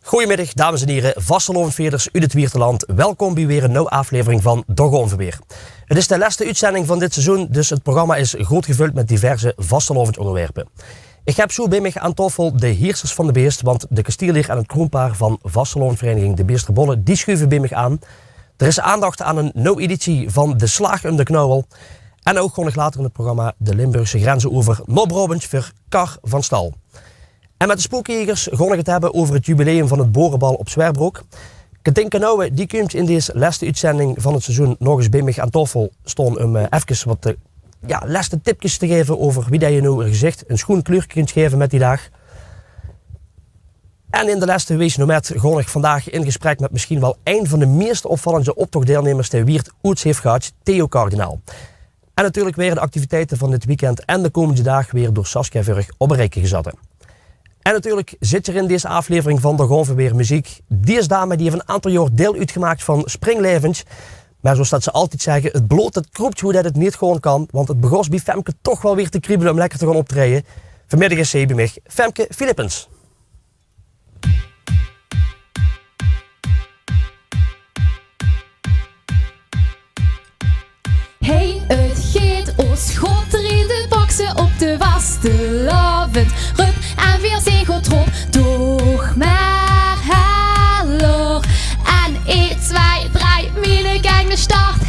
Goedemiddag, dames en heren, vastelovendveerders uit het Wierteland. Welkom bij weer een nieuwe aflevering van Dogonverweer. Het is de laatste uitzending van dit seizoen, dus het programma is goed gevuld met diverse vastelovend onderwerpen. Ik heb zo bij mij aan tafel de heersers van de beest, want de kastierlier en het kroonpaar van vastelovendvereniging De Beesterbolle, die schuiven bij mij aan. Er is aandacht aan een nieuwe editie van De Slag om de Knauwel. En ook gewoon nog later in het programma de Limburgse grenzen over Noord-Brabant voor Kar van Stal. En met de spookjegers gaan we het hebben over het jubileum van het borenbal op Zwerbrok. Katinka Nouwe, die komt in deze laatste uitzending van het seizoen nog eens bij mij aan tafel staan om even wat laatste tipjes te geven over wie dat je nou een gezicht een schoen kleur kunt geven met die dag. En in de laatste wees Nomet ga ik vandaag in gesprek met misschien wel een van de meest opvallende optochtdeelnemers die Wiert Oets heeft gehad, Theo Kardinaal. En natuurlijk weer de activiteiten van dit weekend en de komende dag weer door Saskia Vurg op een rijtje gezet. En natuurlijk zit er in deze aflevering van Dogonverweer muziek. Deze dame die heeft een aantal jaar deel uitgemaakt van Springlevens. Maar zoals dat ze altijd zeggen, het bloot het kroept hoe dat het niet gewoon kan. Want het begon bij Femke toch wel weer te kriebelen om lekker te gaan optreden. Vanmiddag is ze bij mij, Femke Philippens. Hey, het geet ons God er in de boksen op de vastelovend. Rup en weer zijn God trop, toch maar hallo. En 1, 2, 3, mine gang de start.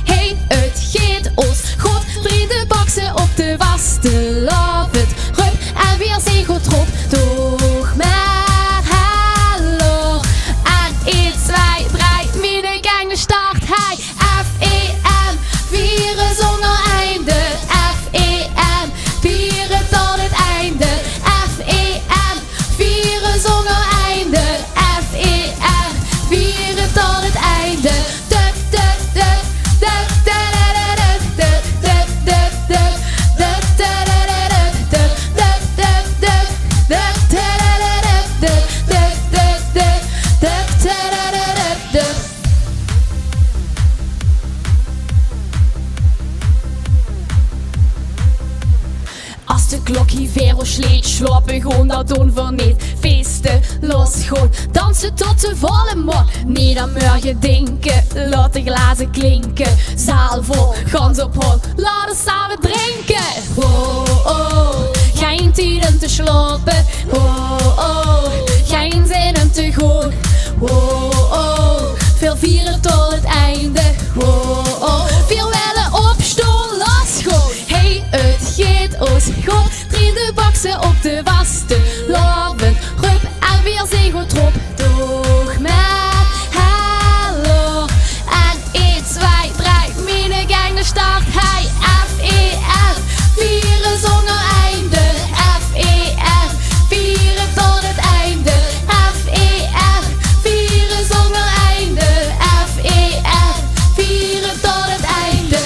Hey, het geet ons God er in de boksen op de vastelovend. Rup en weer zijn God trop, toch maar hallo. En 1, 2, 3, mine gang de start. F-E-M, vieren zonder einde. F-E-M, vieren tot het einde. F-E-M, vieren zonder einde. F-E-M, vieren tot het einde. Als de klokje weer sleet, slapen gewoon dat doen we niet. Feesten, los gewoon, dansen tot de volle mond. Niet aan morgen denken, laat de glazen klinken. Zaal vol, gans op hol, laten samen drinken. Oh, oh, geen tijd om te slapen. Oh, oh, geen zin om te gaan. Oh, oh, veel vieren tot het einde. Oh, oh, veel willen opstaan, los gewoon. Hey, het geet ons God, drie de boksen op de vastelovend. Rup en weer zijn goed trop, toch maar hallo. En 1, 2, 3, mine gang de start. Hey, F-E-F, vieren zonder einde. F-E-F, vieren tot het einde. F-E-F, vieren zonder einde. F-E-F, vieren tot het einde.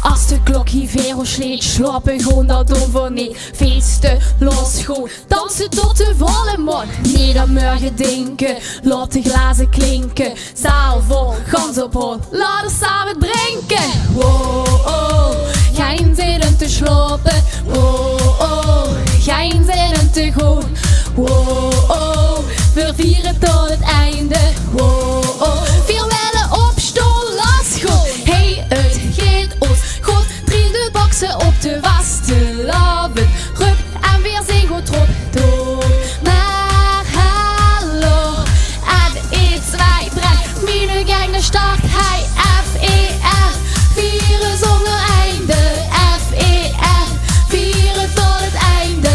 Als de klokje weer sleet, slapen gewoon dat doen we niet. Feesten, los gewoon, dansen tot de volle mond. Niet aan morgen denken, laat de glazen klinken. Zaal vol, gans op hol, laten samen drinken. Oh, oh, geen zin om te slapen. Oh, oh, geen zin om te gaan. Oh, oh, we vieren tot het einde. Oh, oh, veel willen opstaan, los gewoon. Hey, het geet ons God, drie de boksen op de vastelovend. Rup en weer zijn goed trop, toch maar hallo. En 1, 2, 3, mine gang de start. Hey, F-E-F, vieren zonder einde. F-E-F, vieren tot het einde.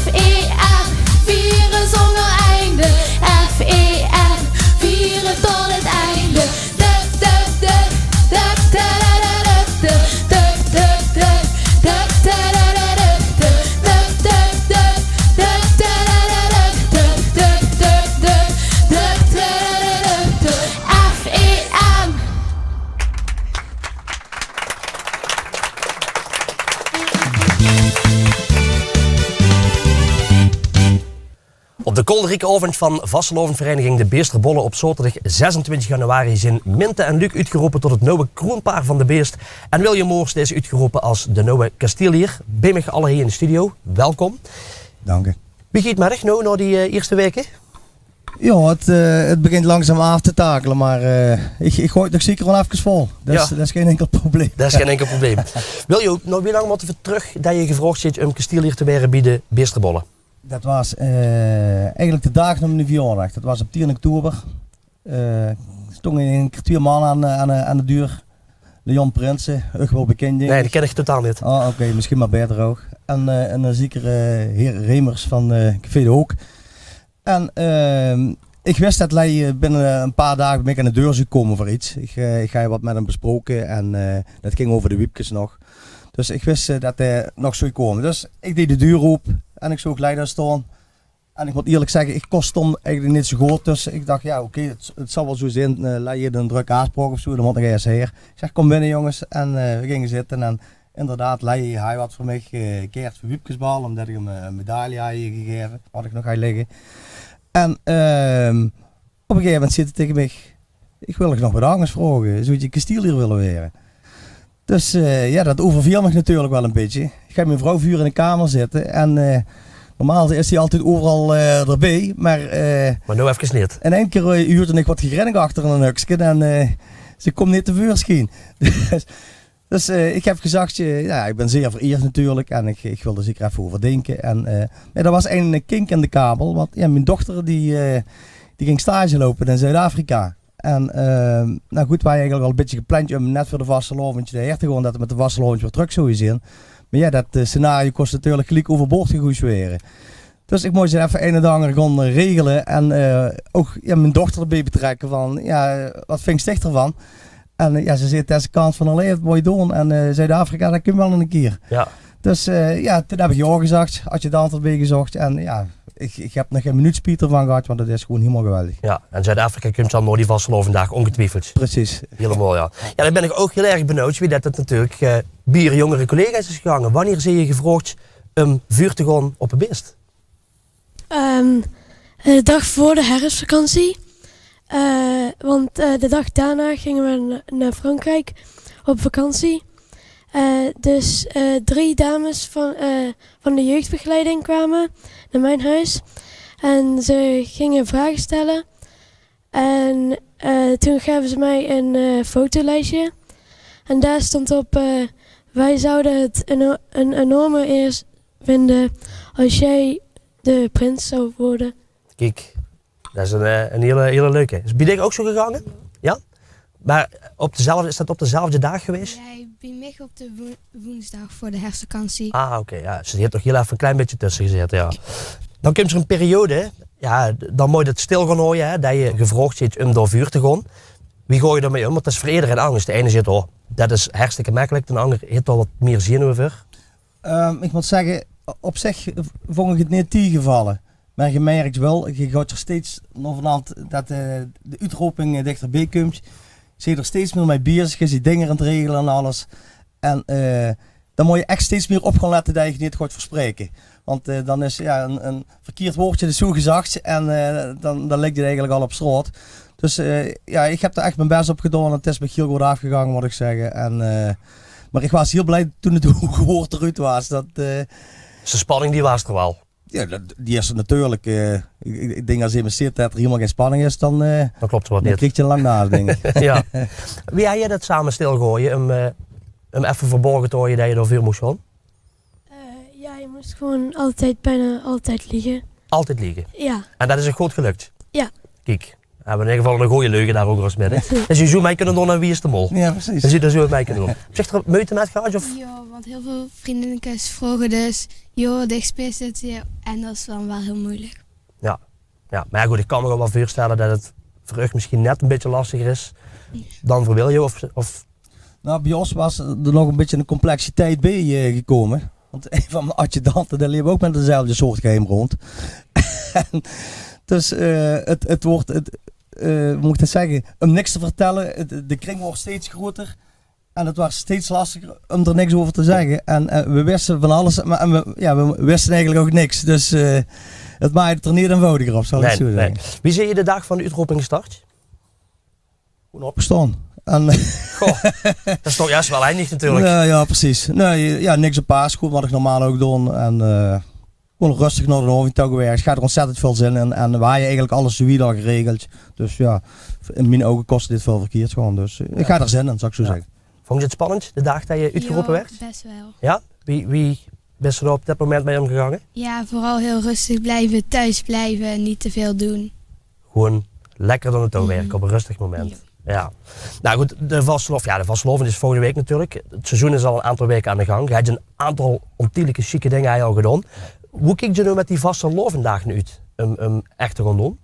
F-E-F, vieren Op de kolderieke avond van vastelovenvereniging De Beesterbollen op zaterdag 26 januari zijn Minte en Luc uitgeroepen tot het nieuwe kroonpaar van de beest. En William Moors is uitgeroepen als de nieuwe kastelier. Bij mij alle hier in de studio. Welkom. Dank u. Wie gaat maar echt nou na die eerste weken? Ja, het begint langzaam af te takelen, maar ik gooi het nog zeker wel even vol. Dat is geen enkel probleem. Dat is geen enkel probleem. Wil je ook nog wie lang moeten we terug dat je gevraagd zit om kastelier te worden bij de Beesterbollen? Dat was eigenlijk de dag na mijn verjaardag. Dat was op 10 oktober. Stond in een kwartier man aan de deur. Leon Prinsen, ook wel bekend. Nee, dat ken ik totaal niet. Ah, oké, misschien maar beter ook. En een zekere heer Remers van Café de Hoek. En ik wist dat hij binnen een paar dagen ben ik aan de deur zou komen voor iets. Ik ga wat met hem besproken en dat ging over de wiepjes nog. Dus ik wist dat hij nog zou komen. Dus ik deed de deur open en ik zag hij daar staan. En ik moet eerlijk zeggen, ik kost hem eigenlijk niet zo goed. Dus ik dacht, ja oké, het zal wel zo zijn. Laat je een drukke aanspraak of zo, dan moet ik eerst hier. Ik zeg, kom binnen jongens. En we gingen zitten en inderdaad, hij wat voor mij gekeerd voor wiepjesbal. Omdat ik hem een medaille had gegeven. Had ik nog gaan liggen. En op een gegeven moment zit hij tegen mij. Ik wil nog wat anders vragen. Zou je kastelier willen worden? Dus ja, dat overviel me natuurlijk wel een beetje. Ik ga mijn vrouw vuur in de kamer zitten. En normaal is hij altijd overal erbij. Maar nou even niet. en één keer huurde ik wat gegrennig achter een hukje. En ze komt niet tevoorschijn. Dus ik heb gezegd, ja, ik ben zeer vereerd natuurlijk en ik wil er zeker even over denken. En er was een kink in de kabel, want ja, mijn dochter die ging stage lopen in Zuid-Afrika. En nou goed, wij eigenlijk al een beetje gepland om net voor de vasteloventje heen te gaan, dat we met de vasteloventje weer terug zouden zien. Maar ja, dat scenario kost natuurlijk gelijk overboord gegooid. Dus ik moest even een en ander gaan regelen en ook ja, mijn dochter erbij betrekken van, ja, wat vind je ervan? En ja, ze zit deze kant van alleen, mooi doen. En Zuid-Afrika, dat kun je wel een keer. Ja. Dus ja, toen heb ik ja gezegd. Had je de antwoord bij gezocht. En ja, ik heb nog geen minuut spijt ervan gehad, want dat is gewoon helemaal geweldig. Ja, en Zuid-Afrika komt dan door die vastelovendag, ongetwijfeld. Precies. Helemaal, ja. Ja, dan ben ik ook heel erg benieuwd wie dat het natuurlijk bij jongere collega's is gegaan. Wanneer zie je gevraagd om vuur te gaan op een beest? De dag voor de herfstvakantie. Want de dag daarna gingen we naar Frankrijk op vakantie. Dus 3 dames van de jeugdbegeleiding kwamen naar mijn huis. En ze gingen vragen stellen. En toen gaven ze mij een fotolijstje. En daar stond op, wij zouden het een enorme eer vinden als jij de prins zou worden. Kijk, dat is een hele leuke. Is bij jou ook zo gegaan? Ja? Maar is dat op dezelfde dag geweest? Ja, ik ben mee op de woensdag voor de herfstvakantie. Ah, oké. Ja. Dus je hebt toch heel even een klein beetje tussen gezeten, ja. Dan komt er een periode, ja, dan moet je het stil gaan houden, hè, dat je gevraagd zit om door vuur te gaan. Wie gooi je daarmee om? Want dat is voor iedereen anders. De ene zegt, oh, dat is hartstikke makkelijk. De ander heeft al wat meer zenuwen voor. Ik moet zeggen, op zich vond ik het niet tegenvallen. Maar je merkt wel, je gaat er steeds vanaf dat de uitroeping dichterbij komt. Zie je er steeds meer mee bezig, je ziet dingen aan het regelen en alles. En dan moet je echt steeds meer op gaan letten dat je het niet gaat verspreken. Want dan is ja, een verkeerd woordje zo gezegd en dan ligt je eigenlijk al op straat. Dus ja, ik heb er echt mijn best op gedaan en het is me heel goed afgegangen, moet ik zeggen. En, maar ik was heel blij toen het woord eruit was. Dat, Dus de spanning die was er wel. Ja, die is er natuurlijk. Ik denk als je zit dat er helemaal geen spanning is, dan klopt er wat dan niet. kijk je lang naast, denk ik. Ja. Wie had je dat samen stilgooien om even verborgen te houden dat je door vuur moest gaan? Ja, je moest gewoon bijna altijd liegen. Altijd liegen. Ja. En dat is ook goed gelukt? Ja. Kijk, we hebben in ieder geval een goede leugen daar ook eens midden. Dus je zou mij kunnen doen aan Wie is de Mol. Ja, precies. Dus je zou mij kunnen doen. Zeg er moeite met gehad? Of? Ja, want heel veel vriendinnetjes vroegen dus, joh, dichtstbij zit je. En dat is dan wel heel moeilijk. Ja. Ja, maar ja, goed, ik kan me wel voorstellen dat het voor u misschien net een beetje lastiger is dan voor Wilje. Of... Nou, bij ons was er nog een beetje een complexiteit bij gekomen. Want een van mijn adjudanten, die liep ook met dezelfde soort geheim rond. Dus het wordt, hoe moet ik dat zeggen, om niks te vertellen, de kring wordt steeds groter. En het was steeds lastiger om er niks over te zeggen. En we wisten van alles, maar we wisten eigenlijk ook niks. Dus het maakte het er niet eenvoudiger op, zal ik zo zeggen. Nee. Wie zie je de dag van de uitroeping gestart? Gewoon opgestaan. En, Goh, dat is toch juist wel eindig natuurlijk. ja, precies. Nee, ja, niks op paas, goed wat ik normaal ook doe. En gewoon rustig naar de hoofdtouw gewerkt. Het gaat er ontzettend veel zin in. En waar je eigenlijk alles zo al geregeld. Dus ja, in mijn ogen kostte dit veel verkeerd gewoon. Dus ik ga er zin in, zou ik zo zeggen. Vond je het spannend, de dag dat je uitgeroepen werd? Best wel. Ja? Wie best er op dat moment mee omgegangen? Ja, vooral heel rustig blijven, thuis blijven en niet te veel doen. Gewoon lekker door de touw werken op een rustig moment. Ja. Nou goed, de Vastelovend is volgende week natuurlijk. Het seizoen is al een aantal weken aan de gang. Je hebt een aantal ontiegelijke chique dingen al gedaan. Hoe kijk je nu met die Vastelovenddagen uit? Echt te gaan doen?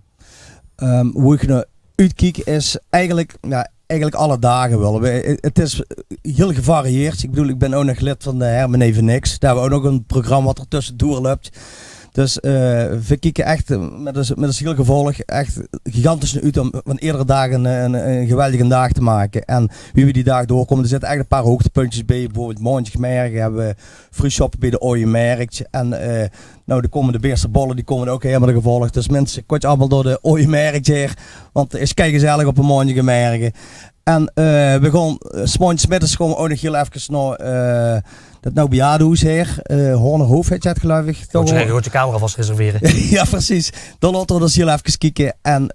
Hoe ik naar uitkijk is eigenlijk alle dagen wel. Het is heel gevarieerd. Ik bedoel, ik ben ook nog lid van de Hermen Even Niks. Daar hebben we ook nog een programma wat er tussendoor loopt. Dus we kijken echt met een heel gevolg echt gigantisch uit om van eerdere dagen een geweldige dag te maken. En wie we die dag doorkomen, er zitten echt een paar hoogtepuntjes bij. Bijvoorbeeld Mondjesmerk hebben we free shoppen bij de Ooiemerk. En de komende Beersterbollen die komen ook helemaal de gevolg. Dus mensen, kort allemaal door de Ooiemerk hier. Want het is kei gezellig op een Mondjesmerk. En we gaan s'morgens gewoon ook nog heel even naar dat nou bejaardenhuis hier. Hornerhoofd heet je het geloof ik. Goed je camera vast reserveren. Ja, precies. Dan laten we dus heel even kijken. En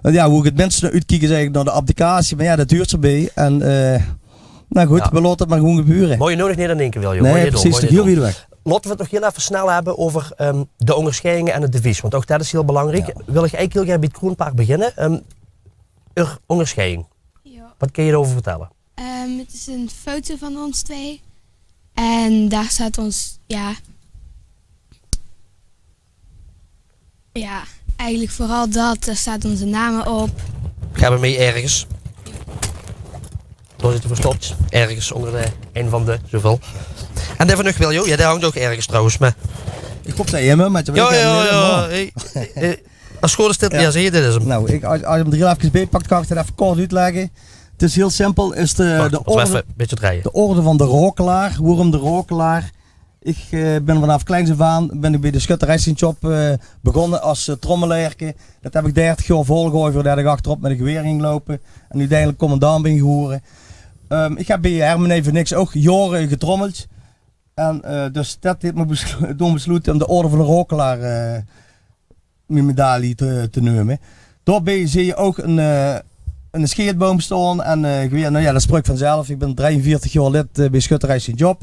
hoe ik het mensen uitkijken zeg ik naar de applicatie. Maar ja, dat duurt zo bij. En nou goed, we laten het maar gewoon gebeuren. Mooi je nodig niet aan denken wil, joh. Nee, precies. Heel weer weg. Laten we het nog heel even snel hebben over de onderscheidingen en het devies. Want ook dat is heel belangrijk. Ja. Wil ik eigenlijk heel graag bij het Groenpaard beginnen. Onderscheiding. Ja. Wat kun je erover vertellen? Het is een foto van ons twee. En daar staat ons, eigenlijk vooral dat. Daar staat onze namen op. Gaan we mee ergens? Daar zit hij verstopt. Ergens onder een van de zoveel. En daarvan nog wel, joh. Ja, daar hangt ook ergens trouwens. Maar... Ik hoop dat je hem, met je Ja. Als school is dit, ja, zie je, dit is hem. Nou, als je hem er heel even bij pakt, kan ik het even kort uitleggen. Het is heel simpel, is de orde van de rokelaar, waarom de rokelaar. Ik ben vanaf kleins af aan bij de schutterijsshop begonnen als trommelaarke. Dat heb ik 30 jaar volgehouden voordat ik achterop met een geweer ging lopen. En uiteindelijk commandant ben geworden. Ik heb bij Hermen Even Niks ook jaren getrommeld. En dus dat heeft me besloten om de orde van de rokelaar mijn medaille te nemen. Daarbij zie je ook een scheetboom staan en dat spreekt vanzelf. Ik ben 43 jaar lid bij Schutterij Sint-Job.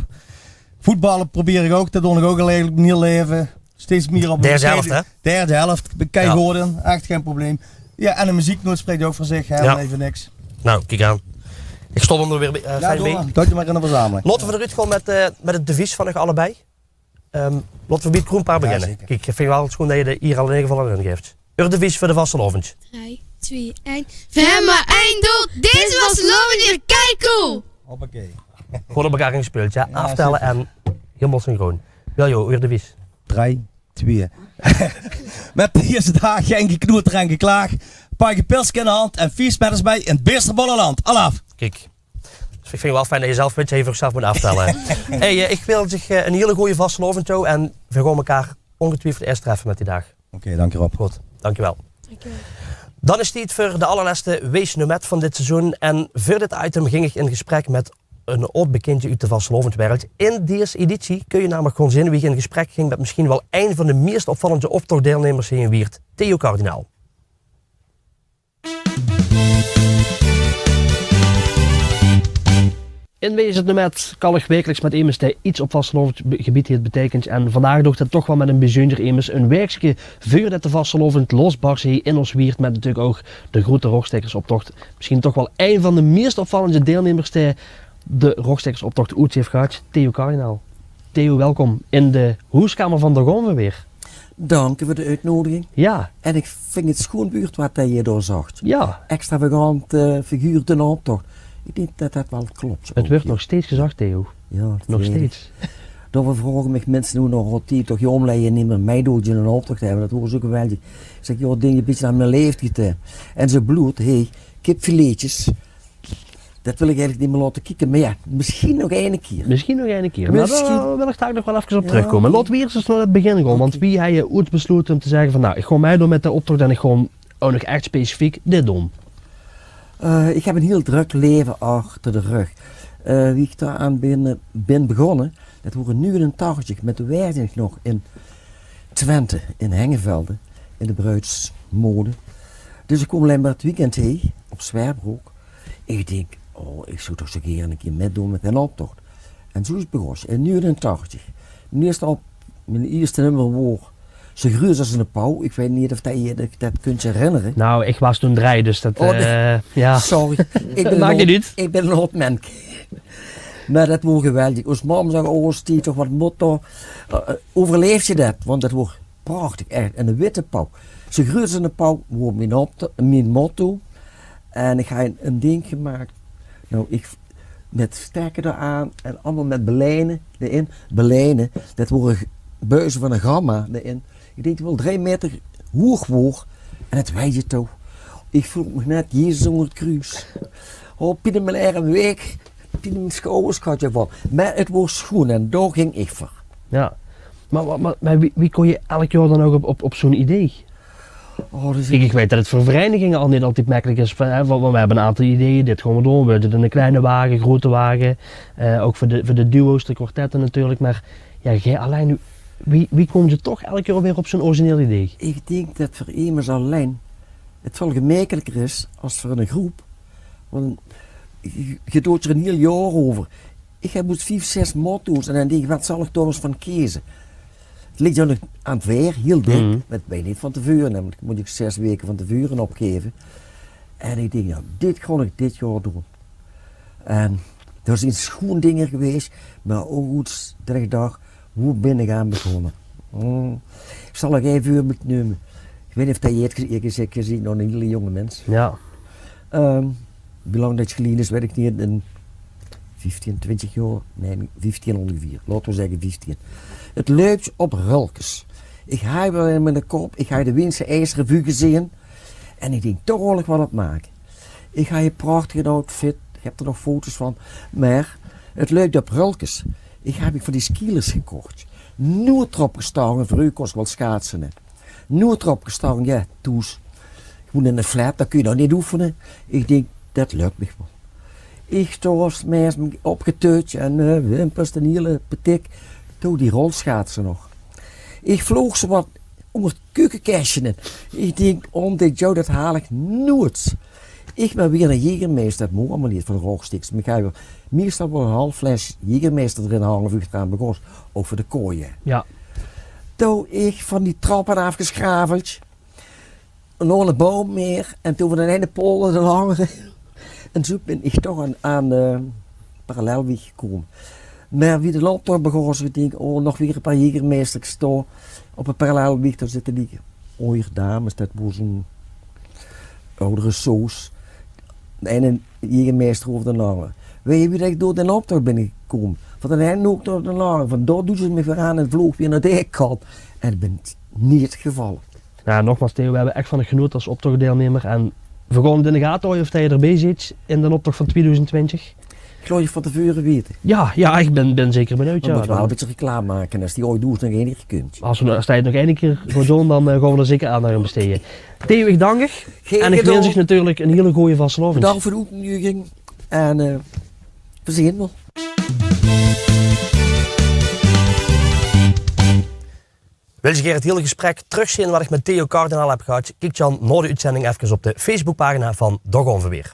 Voetballen probeer ik ook, dat doe ik ook al eigenlijk mijn hele leven. Steeds meer op derde helft, hè? Derde helft, ik ben kei geworden, echt geen probleem. Ja, en de muzieknoot spreekt ook voor zich, Even Niks. Nou, kijk aan. Ik stop hem er weer fijn mee. Doe je maar in de verzameling. Laten we eruit gaan met het devies van nog allebei. Laten we bij het Groenpaard beginnen. Zeker. Kijk, ik vind wel het schoon dat je er hier al in ieder geval aan geeft. Uw devies voor de Vastelovend. 3, 2, 1. We hebben maar één doel. Dit was Vastelovend hier. Kijk hoe! Hoppakee. Gewoon op elkaar gespeeld, ja. Aftellen en helemaal synchroon. Wiljo, uw devies. 3, 2. Met de eerste dag geen geknoerd en geklaag. Pak je pilsje in de hand en 4 spetters bij in het Beersterbollenland. Alaf. Kijk. Dus ik vind het wel fijn dat je zelf een beetje even zelf moet aftellen. Hey, ik wil zich een hele goede Vastelovend toe en we gaan elkaar ongetwijfeld eerst treffen met die dag. Oké, dank je Rob. Goed, dankjewel. Dankjewel. Dan is het tijd voor de allerlaatste Wees Nomet van dit seizoen. En voor dit item ging ik in gesprek met een oud bekendje uit de Vastelovendwereld. In deze editie kun je namelijk gewoon zien wie ik in gesprek ging met misschien wel een van de meest opvallende optochtdeelnemers hier in Wiert, Theo Kardinaal. In Wees het Nomet kallig wekelijks met immers die iets op Vastelovend gebied heeft betekent. En vandaag doet het toch wel met een bijzonder immers een werkje voor dat de Vastelovend losbarst hier in ons Wiert. Met natuurlijk ook de grote rogstekkersoptocht. Misschien toch wel een van de meest opvallende deelnemers die de rogstekkersoptocht uit heeft gehad. Theo Kardinaal. Theo, welkom in de hoeskamer van Dogon weer. Dank voor de uitnodiging. Ja. En ik vind het schoonbuurt wat je daar zag. Ja. Extravagant figuur de optocht. Ik denk dat dat wel klopt. Het wordt nog steeds gezegd, Theo. Ja, nog steeds. Dan vragen me mensen hoe nog wat die toch je omleiden niet meer meedoetje een optocht hebben. Dat horen ze ook geweldig. Ik zeg, joh, ding een beetje aan mijn leeftijd. En ze bloed, kipfiletjes. Dat wil ik eigenlijk niet meer laten kijken. Maar ja, misschien nog één keer. Misschien nog één keer. Misschien. Maar daar wil ik daar nog wel even op Ja. terugkomen. Laten we eerst eens naar het begin gaan. Want wie heb je ooit besloten om te zeggen van nou, ik ga meedoen met de optocht en ik ga ook nog echt specifiek dit doen? Ik heb een heel druk leven achter de rug. Wie ik daar aan ben begonnen, dat waren 89 met de werking nog in Twente, in Hengevelde, in de bruidsmode. Dus ik kom alleen maar het weekend heen, op Zwaarbroek. Ik denk, ik zou toch zo een keer meedoen met een optocht. En zo is het begonnen, in 89. Mijn eerste nummer was Zo gruus als een pauw. Ik weet niet of je dat kunt herinneren. Nou, ik was toen 3, dus dat... ja. Sorry. Maakt niet uit. Ik ben een oud man. Maar dat was geweldig. Als mam zegt, stiet toch wat motto. Overleef je dat? Want dat was prachtig, echt. En een witte pauw. Zo gruus als een pauw was mijn motto. En ik heb een ding gemaakt. Nou, met stekken eraan en allemaal met belijnen erin. Belijnen, dat waren buizen van een gamma erin. Ik denk wel 3 meter hoog woog. En het weet je toch. Ik voel me net Jezus onder het kruis. Pinnen mijn eigen week. Pinnen mijn schouders gaat je van. Maar het was schoon en daar ging ik voor. Ja. Maar wie kon je elk jaar dan ook op zo'n idee? Dus Ik weet dat het voor verenigingen al niet altijd makkelijk is. Want we hebben een aantal ideeën, dit gaan we doen. We doen een kleine wagen, grote wagen. Ook voor de duo's, de kwartetten natuurlijk. Maar ja, jij alleen nu, wie komt je toch elke keer weer op zo'n origineel idee? Ik denk dat voor iemand alleen het veel gemakkelijker is als voor een groep. Want je doet er een heel jaar over. Ik heb 5, 6 motto's en dan denk ik, wat zal ik toch eens van kiezen? Het ligt dan aan het weer, heel dik. Dat ben je niet van tevoren, namelijk moet ik 6 weken van tevoren opgeven. En ik denk, nou, dit ga ik dit jaar doen. En er zijn schoon dingen geweest, maar ook goed dat ik dacht, hoe ben ik aan begonnen? Ik zal nog even uur nemen. Ik weet niet of je het gezien nog een hele jonge mens. Ja. Hoe lang dat geleden is, weet ik niet. In 15, 20 jaar? Nee, 15 ongeveer. Laten we zeggen 15. Het loopt op rulkes. Ik ga wel in mijn kop, ik ga de Wiense IJsrevue gezien. En ik denk, toch wil ik wat op maken. Ik ga je prachtige outfit, ik heb er nog foto's van. Maar het loopt op rulkes. Ik heb van die skielers gekocht. Nooit erop gestaan, voor u kost wel schaatsen. Nooit erop gestaan, ja, toes. Ik moet in een flat, dat kun je nog niet oefenen. Ik denk, dat lukt me wel. Ik was mij opgeteutje en wimpers, een hele petik. Toen die rolschaatsen nog. Ik vloog ze wat onder het keukenkastje in. Ik denk, dit jou, dat haal ik nooit. Ik ben weer een Jägermeister, dat moet allemaal niet van de rookstiks. Maar ik ga meestal wel een half fles Jägermeister erin halen of ik het aan begon. Ook voor de kooien. Ja. Toen ik van die trappen afgeschraveld. Nog een boom meer. En toen we de ene polder er hangen. En zo ben ik toch aan de parallelweg gekomen. Maar wie de landtocht begon, ik denk, nog weer een paar Jägermeisters staan op een parallelweg. Daar zitten die mooie dames, dat was een oudere soos. De ene Jägermeister over de andere. Weet je wie dat ik door de optocht ben gekomen? Van de ene ook door de andere. Van daar doen ze me weer aan en vloog weer naar de kant. En ik ben niet gevallen. Nou, nogmaals Theo, we hebben echt van een genoten als optochtdeelnemer. En we gaan in de gaten houden of je erbij zit in de optocht van 2020. Ik geloof je van tevoren weten. Ja, ik ben zeker benieuwd. We Ja, moeten wel een beetje reclame maken. Als die ooit doet, nog één keer kunt. Als hij het nog één keer gaat doen, dan gaan we er zeker aan naar hem besteden. Theo, ik dank je. En ik wens je natuurlijk een hele goede vastelovend. Bedankt voor de uitnodiging. En we zien wel. Wil je het hele gesprek terugzien wat ik met Theo Kardinaal heb gehad? Kijk dan na de uitzending even op de Facebookpagina van Dag Ongeveer.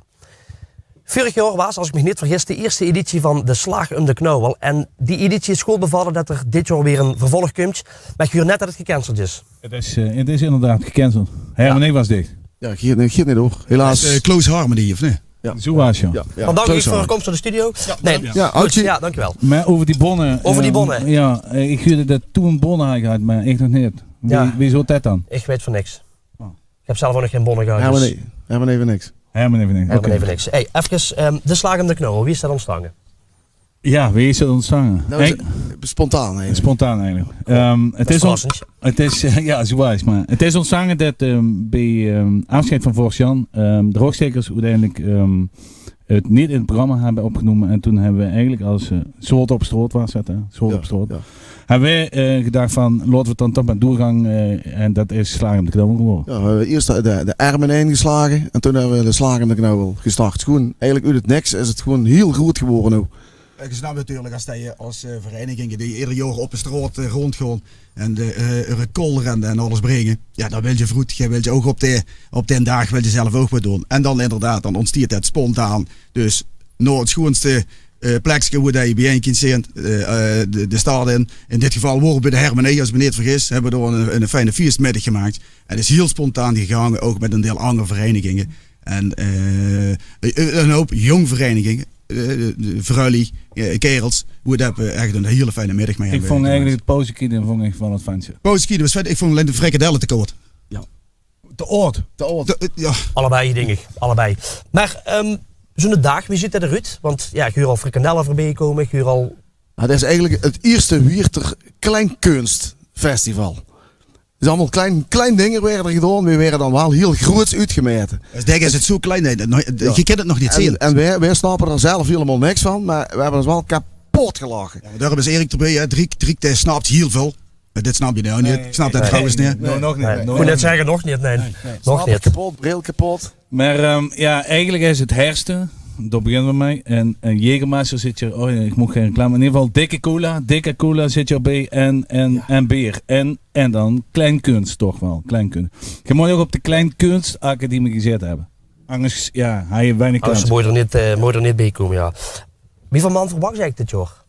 Vorig jaar was, als ik me niet vergis, de eerste editie van de Slag om de Knauwel. En die editie is goed bevallen dat er dit jaar weer een vervolg komt. Maar ik hoor net dat het gecanceld is. Het is inderdaad gecanceld. Herman was dicht. Ja, gaat niet door. Helaas. Close Harmony, of nee? Ja. Zo was je. Want dank je voor de komst naar de studio. Ja, dankjewel. Maar over die bonnen. Over die bonnen. Ja, ik huurde dat toen bonnen had gehad, maar ik nog niet. Wie zou dat dan? Ik weet van niks. Ik heb zelf ook nog geen bonnen gehad. Helemaal even niks. Helemaal even niks. Even niks. Hey, even de Slag om de Knauwel. Wie is dat ontvangen? Ja, wie is het ontvangen? Nou, spontaan eigenlijk. Spontaan eigenlijk. Het is ja, zo was, maar het is ontvangen dat bij afscheid van vorig jaar de rookstekers uiteindelijk het niet in het programma hebben opgenomen. En toen hebben we eigenlijk als Soort op Stroot was het, hè? Soort op Stroot. Ja. Hebben wij gedacht van, laten we het dan toch met doorgang. En dat is Slagen de Knobbel geworden. Ja, we hebben eerst de armen ingeslagen en toen hebben we de Slagen de Knobbel gestart. Gewoon, eigenlijk uit het niks is het gewoon heel goed geworden nu. Je snapt natuurlijk als verenigingen die ieder jaar op de straat rondgaan en de kool en alles brengen. Ja, dan wil je vroeg, je wil je ook op den dag wil je zelf ook wat doen. En dan inderdaad, dan ontstaat het spontaan. Dus naar het schoonste plekje waar je bijeen kunt zien, de stad in. In dit geval worden we bij de Hermenee, als ik me niet vergis, hebben we door een fijne feestmiddag gemaakt. En het is heel spontaan gegaan, ook met een deel andere verenigingen. En een hoop jong verenigingen. Vrouwlie, kerels, hoe hebben echt een hele fijne middag mee. Ik vond eigenlijk het Pozekieden vond ik van het fijnste. Pozekieden was vet, ik vond alleen de frikadellen te kort. Te oud. Ja. Allebei, denk ik. Allebei. Maar zo'n dag, wie ziet er eruit? Want ja, ik huur al frikandellen voorbij komen, ik huur al... Het is eigenlijk het eerste Wierter Kleinkunstfestival. Het is allemaal klein dingen werden er gedaan, we werden dan wel heel groots uitgemeten. Dus denk is het zo klein, je kent het nog niet zien. En wij snappen er zelf helemaal niks van, maar we hebben ons wel kapot gelachen. Ja, daarom is Erik erbij, hè. Driek snapt heel veel. Maar dit snap je nou niet, ik snap dat trouwens niet. Nog niet. Ik moet net zeggen, nog niet, nee. Nog niet. Kapot, bril kapot. Maar ja, eigenlijk is het herfsten. Daar beginnen we mee. En Jägermeister zit je, oh ja, ik moet geen reclame. In ieder geval dikke cola zit je erbij en bier. En dan kleinkunst toch wel, kleinkunst. Je moet ook op de kleinkunstacademie gezet hebben. Anders, ja, hij heeft weinig kans. Anders moet je er niet bij komen, ja. Wie van man verwacht je eigenlijk dit jaar?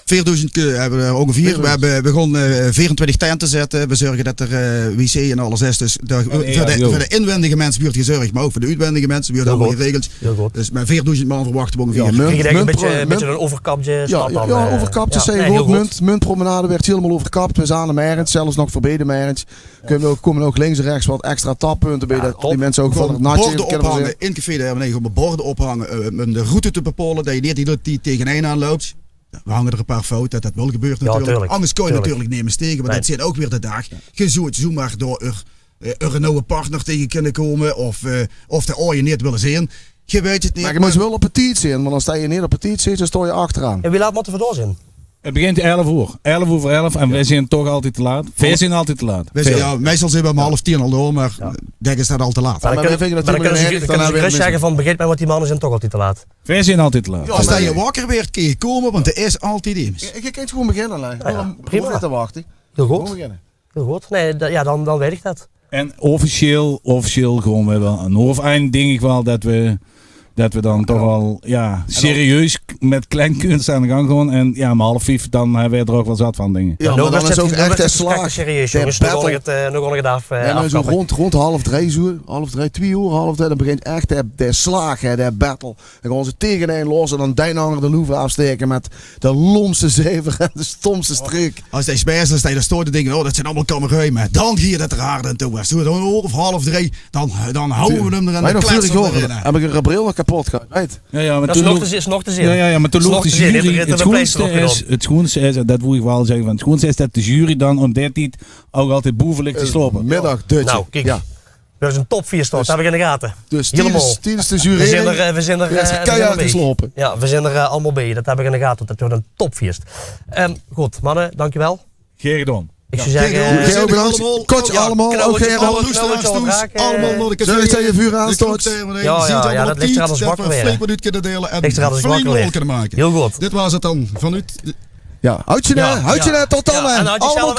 4000 hebben we ongeveer. We hebben begonnen 24 tenten te zetten. We zorgen dat er wc en alles is. Dus voor de inwendige mensen wordt gezorgd, maar ook voor de uitwendige mensen wordt allemaal geregeld. Dus met 4000 man verwachten we ongeveer. Krijg je een beetje een overkapje? Ja, overkapjes zijn goed. Muntpromenade werd helemaal overkapt. We zijn er ergens, zelfs nog verbeterd ergens. Komen ook links en rechts wat extra tappunten bij. Dat die mensen ook van het natje borden ophangen in café de Hermenee. Op borden ophangen. Om de route te bepalen. Dat je niet die tegeneen aanloopt. We hangen er een paar fouten, dat wil gebeurt natuurlijk. Ja, anders kan je natuurlijk niet steken, maar dat zit ook weer de dag. Je zou het zomaar door een nieuwe partner tegen kunnen komen of de je niet willen zien. Je weet het niet. Maar je moet wel op het tijd zijn, want dan sta je niet op het tijd zitten, dan sta je achteraan. En wie laat Matte vandoor zijn? Het begint 11 uur. 11 uur voor 11 en wij zijn toch altijd te laat. Wij zijn altijd te laat. Meestal zijn we om 9:30 al door, maar denk is dat al te laat. Maar dan kunnen ze gerust zeggen van begint met wat die mannen zijn toch altijd te laat. Wij zijn altijd te laat. Als je wakker werd, kun je komen, want er is altijd iets. Je kunt gewoon beginnen. Prima te wachten. Heel goed. Heel goed. Nee, dan weet ik dat. En officieel gewoon wel een hoofdeind denk ik wel dat we dan toch wel serieus met kleinkunst aan de gang gaan. En ja, om 4:30 dan hebben wij er ook wel zat van dingen. Ja, maar dan is ook echt een slag. Serieus jongens, nog kon ik het af. Ja, zo rond 2:30, 2 uur, dan begint echt de slag, de battle. Dan gaan ze tegenin los en dan Dijnanger de loeven afsteken met de lomste zever en de stomste streek. Als die spijs sta je stoort te denken, dat zijn allemaal kamerui, maar dan gier dat er hard aan toe. Als we dan een uur of 2:30, dan houden we hem er in de klets erin. Heb ik een bril nog kapot gehad, weet? Ja, maar dat is nog te zien. Ja, maar toen loopt de jury. Het schoonste is, dat wil ik wel zeggen, van het schoonste is dat de jury dan om 13 ook altijd boven ligt te slopen. Middag, dutje. Nou, kijk. Ja. Dat is een top 4 stort, dat heb ik in de gaten. Dus tijdens de jury we zijn er keihard te slopen. Ja, we zijn er allemaal bij. Dat heb ik in de gaten. Dat wordt een top 4. Goed, mannen, dankjewel. Geen gedaan. Ik zou zeggen... Kotje allemaal. Allemaal nodig. Zullen we je vuur aanstoot? Ja, dat ligt er aan ons wakker weer. Flink minuut kunnen delen en flink lol kunnen maken. Heel goed. Dit was het dan vanuit... Ja, houd je net tot dan. Allemaal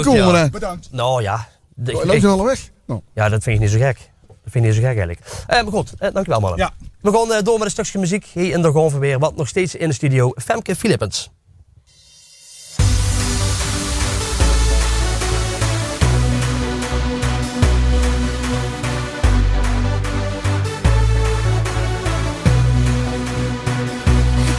komen hè. Bedankt. Nou ja. Loop je al weg? Ja, dat vind ik niet zo gek. Dat vind ik niet zo gek eigenlijk. Maar goed, dankjewel mannen. Ja. We gaan door met een stukje muziek hier in de Gonverweer. Want nog steeds in de studio Femke Philippens.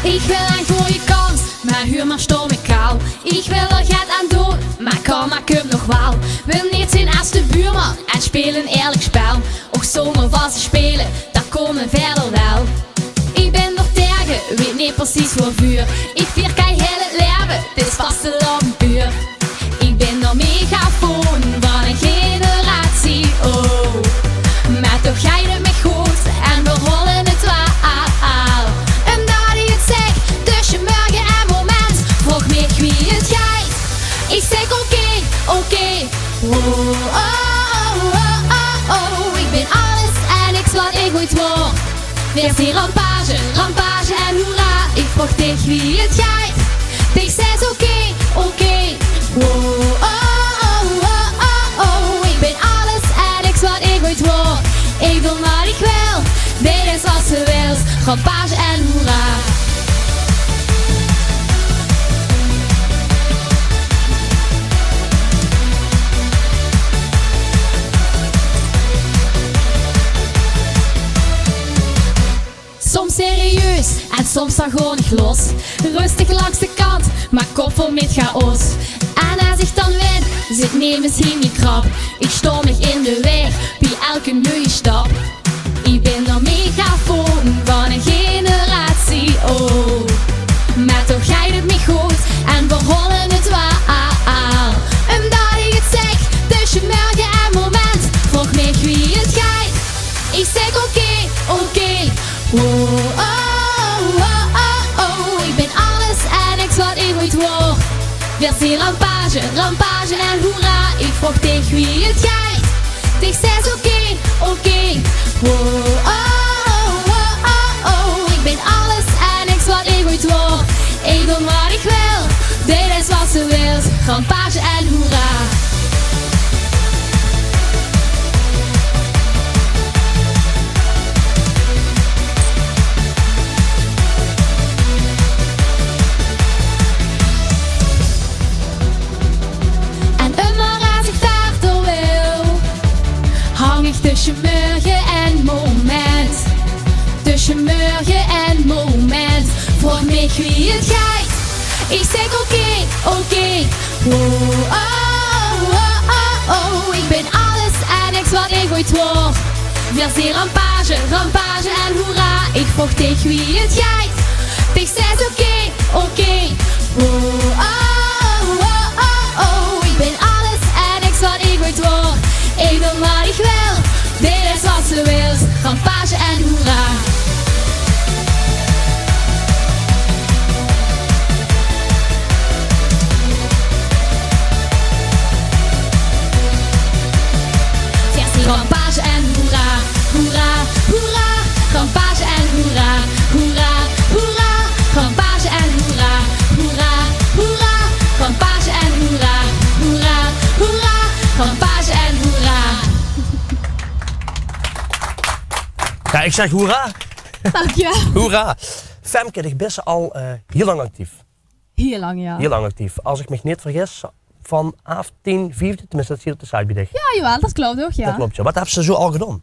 Ik wil een goede kans, maar huur maar stom ik kaal. Ik wil er gaat aan doen, maar kan maak hem nog wel. Wil niet zijn als de buurman en spelen een eerlijk spel. Och zonder vast spelen, dat komen verder wel. Ik ben nog tergen, weet niet precies voor vuur. Ik vier kei heel het leven, dit is vast een avontuur. Ik ben nog megafoon van een generatie, oh. Maar toch ga je het me goed. Weer zie rampage, rampage en hoera. Ik vroeg tegen wie het gaat. Ik zei oké. Wow, oh, oh, oh, oh, oh. Ik ben alles en niks wat ik ooit word. Ik doe wat ik wil, dit is wat ze wil. Rampage en hoera. Soms serieus en soms dan gewoon los. Rustig langs de kant, maar kop vol met chaos. En als ik dan win, zit nee misschien niet krap. Ik stoor me in de weg bij elke nieuwe stap. Ik ben een megafoon van een generatie, oh. Maar toch gaat het me goed en we rollen het waar. Omdat ik het zeg, tussen morgen en moment. Vroeg me wie het gaat. Ik zeg oké. Wow, oh, oh, oh, oh. Ik ben alles en niks wat ik ooit word. Weer zie rampage, rampage en hoera. Ik vroeg tegen wie het gaat. Ik zei oké. Wow, oh, oh, oh, oh. Ik ben alles en niks wat ik ooit word. Ik doe wat ik wil, dit is wat ze wil. Rampage en hoera. Tussen morgen en moment. Tussen morgen en moment. Vroeg me wie het gaat. Ik zeg oké. Wow, oh, oh, oh, oh. Ik ben alles en niks wat ik ooit word. Weer zie rampage, rampage en hoera. Ik vroeg tegen wie het gaat. Ik zei oké. Wow, oh, oh, oh, oh. Ik ben alles en niks wat ik ooit word. Ik doe wat ik wil. Dit is wat ze wil, rampage en hoera. Versie rampage en hoera, hoera, hoera. Rampage en hoera, hoera, hoera. Rampage en hoera, hoera, hoera. Rampage en hoera, hoera, hoera. Rampage en hoera. Ja, ik zeg hoera. Dankjewel. Hoera. Femke, ik ben al heel lang actief. Heel lang, ja. Heel lang actief. Als ik me niet vergis, vanaf 10, 15, tenminste dat zie je op de site bij dich. Ja, jawel, dat klopt toch, ja. Dat klopt, ja. Wat hebben ze zo al gedaan?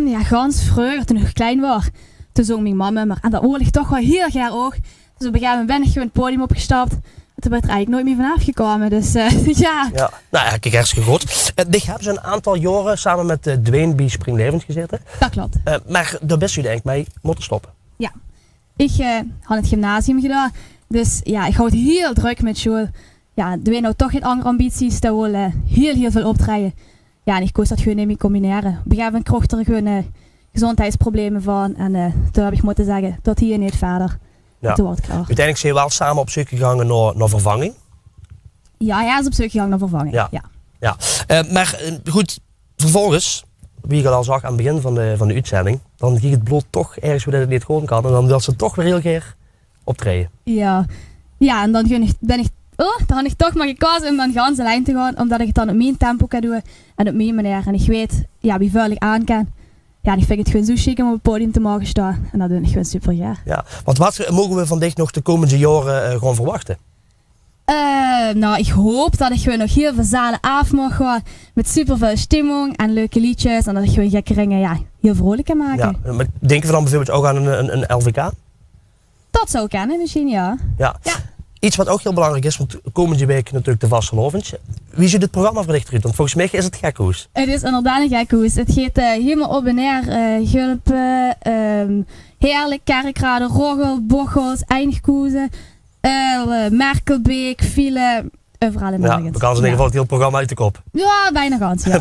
Ja, gans vroeger, toen ik klein was, toen zong mijn mama, maar aan dat oor ligt toch wel heel graag oog. Dus op een gegeven moment ben ik gewoon het podium opgestapt. En toen ben ik er eigenlijk nooit meer vanaf gekomen, dus ja. Ja, nou ja, kijk, hartstikke goed. Dich hebben ze een aantal jaren samen met Dwayne bij Springlevend gezeten. Dat klopt. Maar daar best u denk ik mee moeten stoppen. Ja, ik had het gymnasium gedaan, dus ja, ik hou het heel druk met school. Ja, Dwayne had toch geen andere ambities, dat wil heel veel optreden. Ja, en ik koos dat gewoon niet meer combineren. Op een gegeven moment kreeg ik er gewoon gezondheidsproblemen van en toen heb ik moeten zeggen, tot hier niet verder. Ja. Toen wordt het klaar. Uiteindelijk zijn je wel samen op zoek gegaan naar vervanging. Ja, hij is op zoek gegaan naar vervanging. Ja. Maar goed, vervolgens, wie ik al zag aan het begin van de uitzending, dan ging het bloed toch ergens hoe dat het niet gewoon kan. En dan wil ze toch weer heel keer optreden. Ja, en dan dan had ik toch maar gekozen om dan de ganse lijn te gaan, omdat ik het dan op mijn tempo kan doen en op mijn manier. En ik weet wie vuil ik aan kan. Ja, en ik vind het gewoon zo chic om op het podium te mogen staan. En dat doe ik gewoon super graag. Ja, want wat mogen we van dich nog de komende jaren gewoon verwachten? Nou, ik hoop dat ik gewoon nog heel veel zalen af mag gaan. Met super veel stemming en leuke liedjes. En dat ik gewoon gekke ringen heel vrolijk kan maken. Ja, maar denken we dan bijvoorbeeld ook aan een LVK? Dat zou kennen misschien, ja. Ja. Iets wat ook heel belangrijk is, want komende week natuurlijk de Vastelovend. Wie ziet het programma voor dich eruit? Want volgens mij is het gekkoes. Het is inderdaad een gekkoes. Het gaat helemaal op en neer. Gulpen, heerlijk, kerkrade, roggel, bochels, eindigkoezen, Merkelbeek, file, overal in Ja, we kan in ieder geval het hele programma uit de kop. Ja, bijna gans, ja.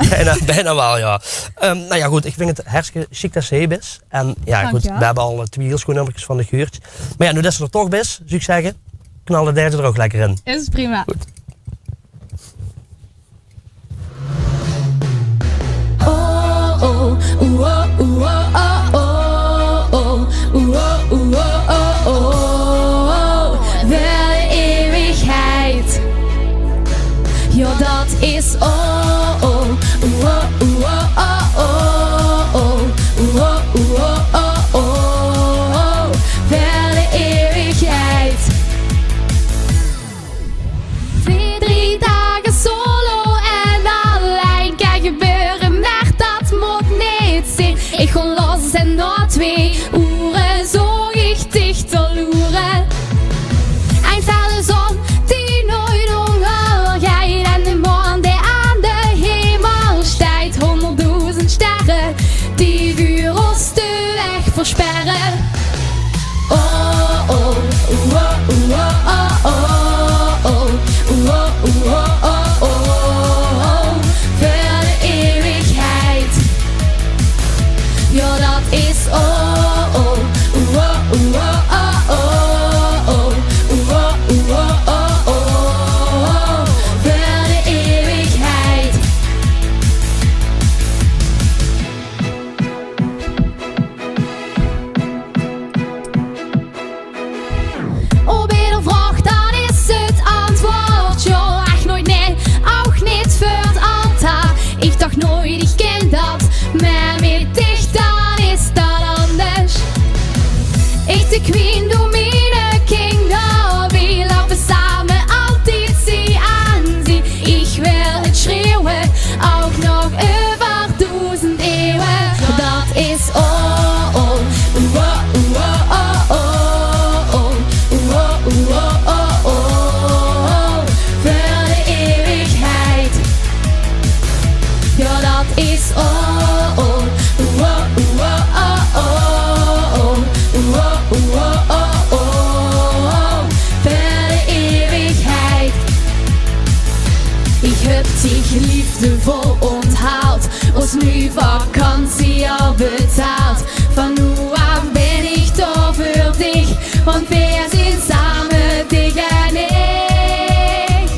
bijna wel, ja. Nou ja, goed, ik vind het hartstikke chic dat ze hier is. En ja, goed, we hebben al 2 heel schoon nummertjes van de gehuurd. Maar ja, nu dat ze er toch is, zou ik zeggen, knal de derde er ook lekker in. Is prima. Goed. Oh, oh, oh, oh, oh, oh, oh. sperren. Oh, oh, oh, oh, oh, oh, oh, oh, oh, oh, oh, oh, voor de eeuwigheid. Ja, dat is oh, oh, oh, oh, oh, oh, oh, oh, oh, oh, oh, oh, voor de eeuwigheid. Oh, bij de vraag, dan is het antwoord. Ja, echt nooit nee, ook niet voor het altaar. Ik dacht nooit, ik ken dat, maar met dicht dan is dat anders. Ik de queen, doe mijn kingdom. We lopen samen altijd zie aanzien. Ik wil het schreeuwen, ook nog over 1000 eeuwen. Dat is oh, oh, oh, oh, oh, oh, oh, oh, oh, oh, oh, voor de eeuwigheid. Ja, dat is oh, oh, oh, oh, oh, oh, oh, oh, oh, oh, voor de eeuwigheid. Ik heb zich liefdevol onthaald, ons nu vakantie al betaald. Van nu aan ben ik toch voor dich, want wij zijn samen dik en ik.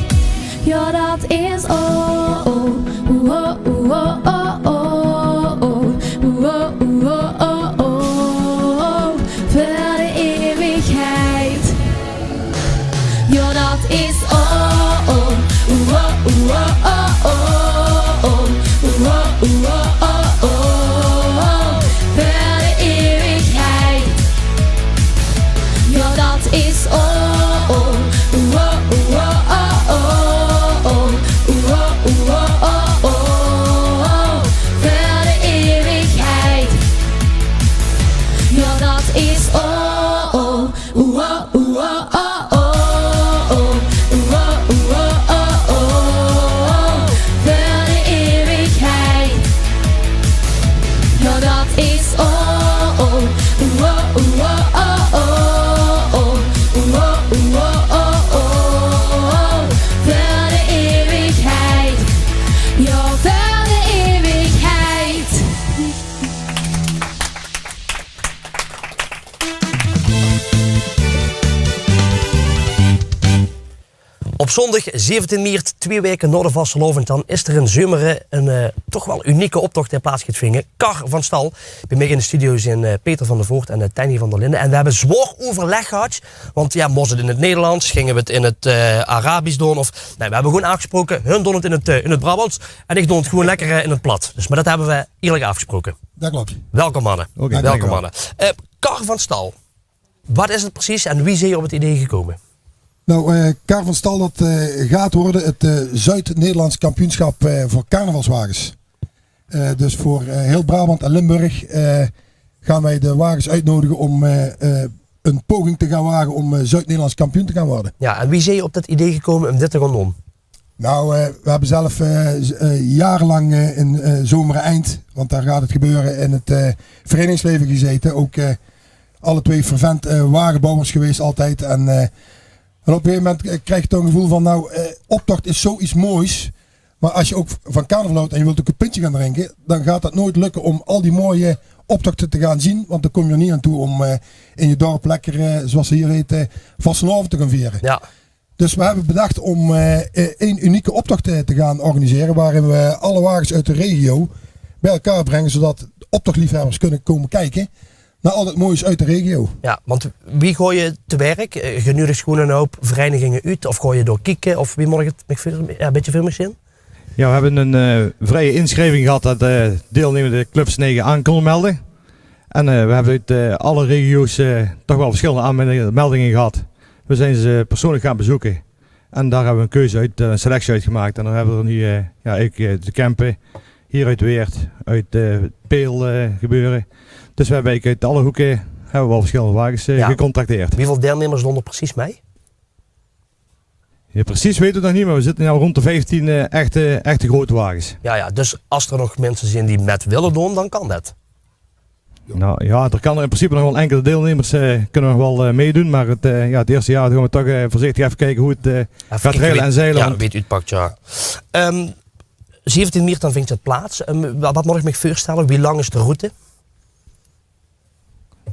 Ja, dat is oh, oh, oh, oh, oh, oh, oh, oh, oh, oh, oh, voor de eeuwigheid. Ja, dat is oh, oh, oh, oh, oh, oh, oh, oh, oh, oh, voor de eeuwigheid. Ja, dat is oh, oh, oh, oh, oh, oh, oh, oh, oh, voor de eeuwigheid. Ja, dat is oh, oh, oh, oh, oh, oh, oh, voor de eeuwigheid. Ja, dat is oh, oh, oh, oh, oh, oh, voor de eeuwigheid. Ja, voor de eeuwigheid. Op zondag 17 maart, 2 weken na de Vastelovend, dan is er in Zumeren een toch wel unieke optocht in plaats gevonden. Kar van Stal. Bij mij in de studio zijn Peter van der Voort en Tijnie van der Linden. En we hebben zwaar overleg gehad. Want ja, moest het in het Nederlands, gingen we het in het Arabisch doen? Of, nee, we hebben gewoon afgesproken, hun doen het in het Brabants. En ik doe het gewoon lekker in het plat. Dus, maar dat hebben we eerlijk afgesproken. Dat klopt. Welkom mannen. Okay, welkom mannen. Kar van Stal. Wat is het precies en wie is hier op het idee gekomen? Nou, Kar van Stal, dat gaat worden het Zuid-Nederlands kampioenschap voor carnavalswagens. Dus voor heel Brabant en Limburg gaan wij de wagens uitnodigen om een poging te gaan wagen om Zuid-Nederlands kampioen te gaan worden. Ja, en wie is hier op dat idee gekomen om dit te gaan doen? Nou, we hebben zelf jarenlang in Zomeren Eind, want daar gaat het gebeuren, in het verenigingsleven gezeten. Ook alle twee fervent wagenbouwers geweest altijd. En op een gegeven moment krijg je toch een gevoel van, nou, optocht is zoiets moois. Maar als je ook van carnaval houdt en je wilt ook een pintje gaan drinken, dan gaat dat nooit lukken om al die mooie optochten te gaan zien. Want dan kom je er niet aan toe om in je dorp lekker, zoals ze hier heet, Vastelovend te gaan vieren. Ja. Dus we hebben bedacht om één unieke optocht te gaan organiseren, waarin we alle wagens uit de regio bij elkaar brengen, zodat optochtliefhebbers kunnen komen kijken naar al het moois uit de regio. Ja, want wie gooi je te werk? Genurig gewoon een hoop verenigingen uit? Of gooi je door kieken? Of wie mag het een beetje veel misschien? Ja, we hebben een vrije inschrijving gehad dat deelnemende clubs 9 aan konden melden. En we hebben uit alle regio's toch wel verschillende aanmeldingen gehad. We zijn ze persoonlijk gaan bezoeken. En daar hebben we een keuze uit, een selectie uitgemaakt. En dan hebben we er nu de Kempen, hier uit Weert, uit Peel gebeuren. Dus we hebben uit alle hoeken hebben we wel verschillende wagens gecontacteerd. Hoeveel deelnemers doen er precies mee? Ja, precies weten we nog niet, maar we zitten nu rond de 15 echte grote wagens. Ja, dus als er nog mensen zijn die met willen doen, dan kan dat. Nou ja, er kan in principe nog wel enkele deelnemers kunnen nog wel meedoen. Maar het eerste jaar gaan we toch voorzichtig even kijken hoe het gaat reilen en zeilen. Ja, weet u het pakt, ja. 17 maart dan vindt het plaats. Wat moet ik me voorstellen? Wie lang is de route?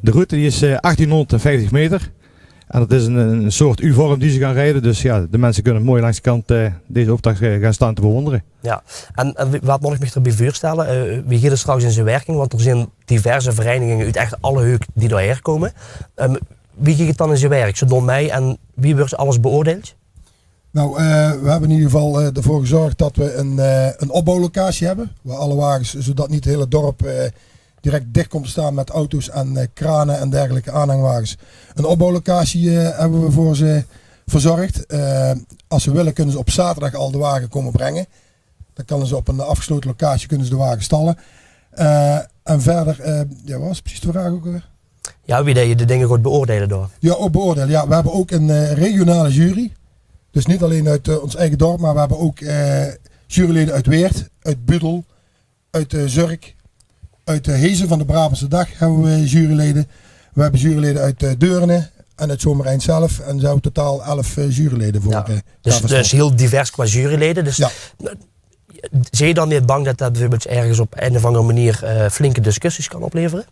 De route die is 1850 meter. En dat is een soort U-vorm die ze gaan rijden. Dus ja, de mensen kunnen mooi langs de kant deze opdracht gaan staan te bewonderen. Ja, en wat moet ik me erbij voorstellen? Wie gaat er straks in zijn werking? Want er zijn diverse verenigingen uit echt alle heuk die doorheen komen. Wie gaat het dan in zijn werk? Ze doen mij en wie wordt alles beoordeeld? Nou, we hebben in ieder geval ervoor gezorgd dat we een opbouwlocatie hebben. Waar alle wagens, zodat niet het hele dorp direct dicht komt te staan met auto's en kranen en dergelijke aanhangwagens. Een opbouwlocatie hebben we voor ze verzorgd. Als ze willen kunnen ze op zaterdag al de wagen komen brengen. Dan kunnen ze op een afgesloten locatie kunnen ze de wagen stallen. En verder, wat was precies de vraag ook weer? Ja, wie je de dingen goed beoordelen door? Ja, ook beoordelen. Ja, we hebben ook een regionale jury. Dus niet alleen uit ons eigen dorp, maar we hebben ook juryleden uit Weert, uit Budel, uit Zurk, uit Hezen van de Brabantse Dag hebben we juryleden. We hebben juryleden uit Deurne en uit Zomereind zelf. En zo hebben we totaal 11 juryleden voor. Ja, dus heel divers qua juryleden. Dus ja. Zie je dan niet bang dat dat bijvoorbeeld ergens op een of andere manier flinke discussies kan opleveren?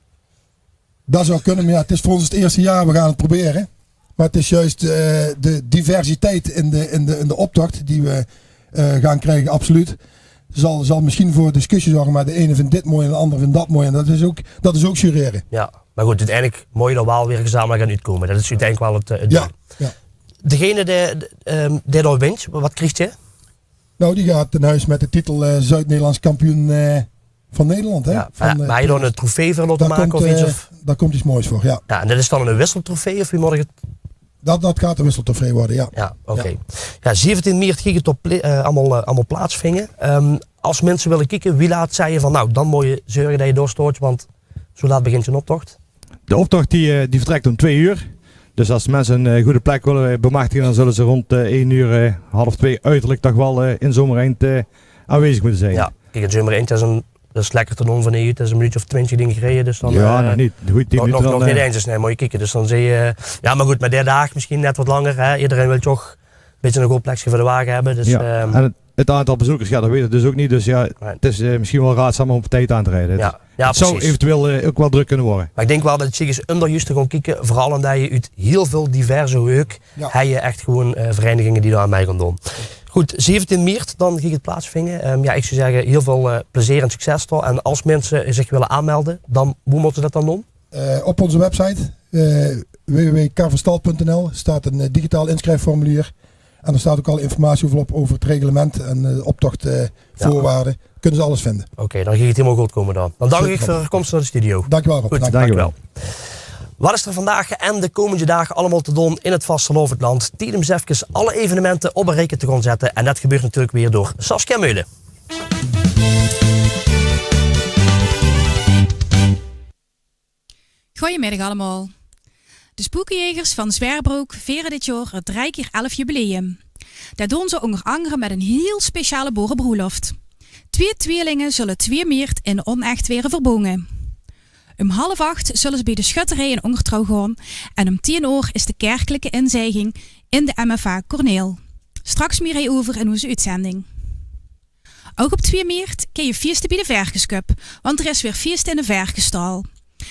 Dat zou kunnen, maar ja, het is voor ons het eerste jaar, we gaan het proberen. Maar het is juist de diversiteit in de opdracht die we gaan krijgen, absoluut. Zal misschien voor discussie zorgen, maar de ene vindt dit mooi en de andere vindt dat mooi. En dat is ook jureren. Ja, maar goed, uiteindelijk moet je er wel weer gezamenlijk aan uitkomen. Dat is uiteindelijk wel het doel. Ja. Degene die dan wint, wat krijgt je? Nou, die gaat ten huis met de titel Zuid-Nederlands kampioen van Nederland. Hè? Ja, maar je dan een trofee voor laten maken of iets? Daar komt iets moois voor, ja. Ja, en dat is dan een wisseltrofee of wie moet ik het... Dat gaat een wisseltrofee worden, ja. Ja, oké. Ja, 17 maart ging het op allemaal plaatsvinden. Als mensen willen kijken, wie laat zeggen van nou, dan moet je zorgen dat je doorstoot, want zo laat begint je een optocht? De optocht die vertrekt om 2 uur. Dus als mensen een goede plek willen bemachtigen, dan zullen ze rond 1 uur, half 2 uiterlijk toch wel in Zomereind aanwezig moeten zijn. Ja, kijk, in Zomereind dat is lekker te doen van EU. Het is een minuutje of 20 dingen gereden. Dus dan, ja, nog niet. Nog niet eens, nee, moet je kijken. Dus dan zie je... Ja, maar goed, met 3 dagen misschien net wat langer. Hè. Iedereen wil toch een beetje een goed plekje voor de wagen hebben. Dus, ja. En het aantal bezoekers, ja, dat weet ik dus ook niet. Dus ja, het is misschien wel raadzaam om op tijd aan te rijden. Ja, het zou eventueel ook wel druk kunnen worden. Maar ik denk wel dat het zich is juist te gaan kijken. Vooral omdat je uit heel veel diverse heuk heb je echt gewoon verenigingen die daar aan mij gaan doen. Goed, 17 maart, dan ging het plaatsvinden. Ik zou zeggen, heel veel plezier en succes toch. En als mensen zich willen aanmelden, dan hoe moeten ze dat dan doen? Op onze website www.carverstal.nl staat een digitaal inschrijfformulier. En er staat ook al informatie over het reglement en de optochtvoorwaarden. Kunnen ze alles vinden. Oké, dan ging het helemaal goed komen dan. Dan dank ik voor de komst naar de studio. Dankjewel Rob. Goed, dankjewel. Wat is er vandaag en de komende dagen allemaal te doen in het Vastelovendland? Tiedems even alle evenementen op een rekening te gaan zetten. En dat gebeurt natuurlijk weer door Saskia Meulen. Goedemiddag allemaal. De Spoekenjegers van Zwerbroek vieren dit jaar het 3x11 jubileum. Dat doen ze onder andere met een heel speciale boerenbroeloft. 2 tweelingen zullen 2 maart in onecht weer verbogen. Om 7:30 zullen ze bij de schutterij in Ongertrouw gaan en om 10:00 is de kerkelijke inzeiging in de MFA Corneel. Straks meer over in onze uitzending. Ook op 2 maart kun je feesten bij de Verkenscup, want er is weer feest in de Verkenstal.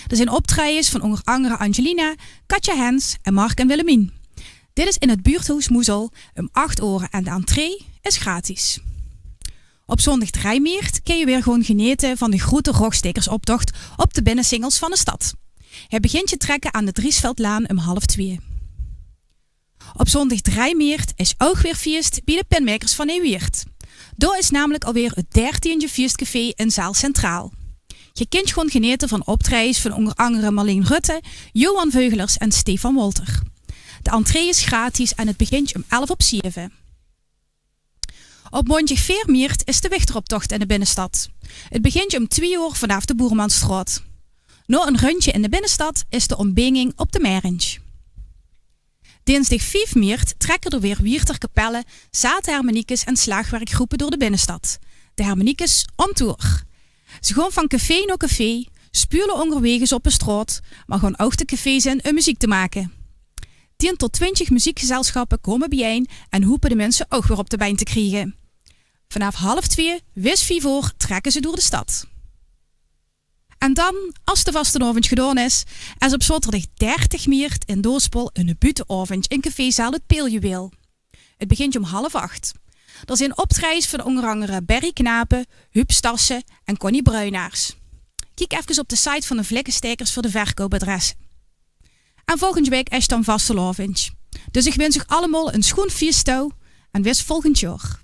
Er zijn optredens van onder andere Angelina, Katja Hens en Mark en Willemien. Dit is in het buurthuis Moezel om 8:00 en de entree is gratis. Op zondag 3 maart kun je weer gewoon genieten van de grote Rockstekersoptocht op de binnensingels van de stad. Het begint je trekken aan de Driesveldlaan om 1:30. Op zondag 3 maart is ook weer feest bij de Pinmakers van Nieuwiert. Daar is namelijk alweer het 13e feestcafé in Zaal Centraal. Je kunt gewoon genieten van optredens van onder andere Marleen Rutte, Johan Veugelers en Stefan Wolter. De entree is gratis en het begint om 6:11. Op maandag 4 maart is de Wichteroptocht in de binnenstad. Het begint om 2:00 vanaf de Boermansstraat. Na een rondje in de binnenstad is de ontbinding op de Merenj. Dinsdag 5 maart trekken er weer Wierterkapellen, zaadharmoniekes en slagwerkgroepen door de binnenstad. De harmoniekes on tour. Ze gaan van café naar café, Spulen onderweg op de straat, maar gaan ook de cafés in om muziek te maken. 10 tot 20 muziekgezelschappen komen bijeen en hoepen de mensen ook weer op de been te krijgen. Vanaf 1:30, wis 5 uur, trekken ze door de stad. En dan, als de vastenavond gedaan is op zaterdag 30 maart in Doospel een buitenavond in cafézaal Het Peeljuweel. Het begint om 7:30. Er zijn optredens van onder andere Berry Knapen, Huub Stassen en Connie Bruinaars. Kijk even op de site van de vlekkenstekers voor de verkoopadressen. En volgende week is dan vastelavond. Dus ik wens u allemaal een schoon feestdag en wis volgend jaar.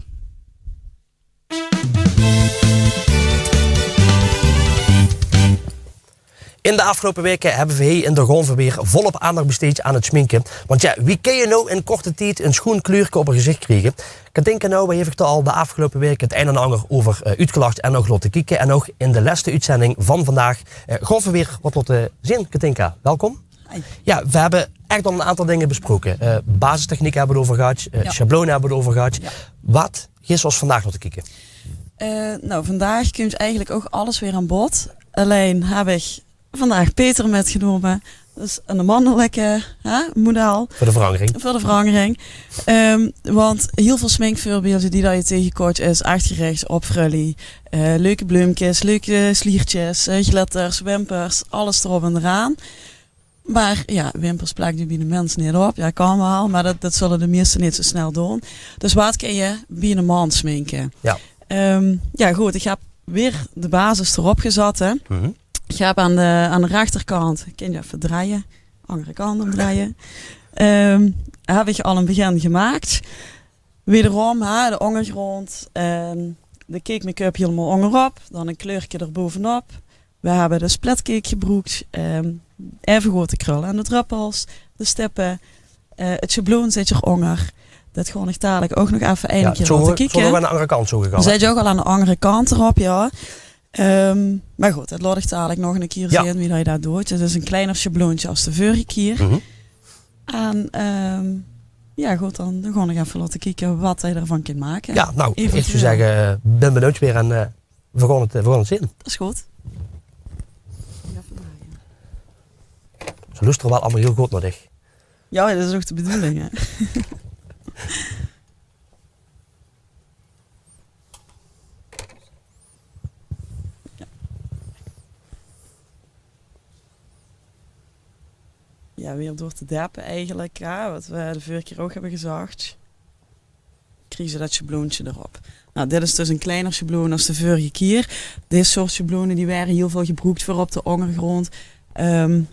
In de afgelopen weken hebben we hier in de Gonve weer volop aandacht besteed aan het schminken. Want ja, wie kan je nou in korte tijd een schoon kleurje op een gezicht krijgen? Ik denk nou, we hebben al de afgelopen weken het een en ander over uitgelacht en nog laten kijken. En ook in de laatste uitzending van vandaag gaan we weer wat laten zien. Katinka, welkom. Ja, we hebben echt al een aantal dingen besproken. Basistechniek hebben we het over gehad, schablonen hebben we het over gehad. Ja. Wat is ons vandaag laten kijken? Nou, vandaag komt eigenlijk ook alles weer aan bod. Alleen heb ik vandaag Peter metgenomen. Dus een mannelijke model. Voor de verandering. Voor de verandering. Want heel veel sminkvoorbeelden die dat je tegenkomt is echt gericht op frully. Leuke bloemkes, leuke sliertjes, glitters, wimpers, alles erop en eraan. Maar ja, wimpers plakt je bij de mens niet op. Ja, kan wel, maar dat zullen de meesten niet zo snel doen. Dus wat kun je bij een man sminken? Ja. Ja goed, ik heb weer de basis erop gezet. Hè. Mm-hmm. Ik heb aan de rechterkant, kun je even draaien, andere kant omdraaien. Heb ik al een begin gemaakt. Wederom de ondergrond, de cake make-up helemaal onderop, dan een kleurtje erbovenop. We hebben de splatcake gebruikt, even grote krullen aan de druppels, de stippen, het schabloon zit eronder. Dat gewoon ik dadelijk ook nog even een keer laten kijken. Zullen we aan de andere kant zo gegaan? We zitten ook al aan de andere kant erop, ja. Maar goed, dat laat ik dadelijk nog een keer zien wie dat je dat doet. Het is een kleiner schabloontje als de vorige keer. Mm-hmm. En ja goed, dan ga ik even laten kijken wat je ervan kunt maken. Ja, nou, ik zou zeggen, ben benieuwd weer en we gaan het zien. Dat is goed. Ze luisteren wel allemaal heel goed naar dich. Ja, dat is ook de bedoeling, hè. Ja, weer door te deppen eigenlijk, wat we de vorige keer ook hebben gezegd. Kregen ze dat schabloontje erop. Nou, dit is dus een kleiner schabloon als de vorige keer. Dit soort schablonen die waren heel veel gebruikt voor op de ondergrond.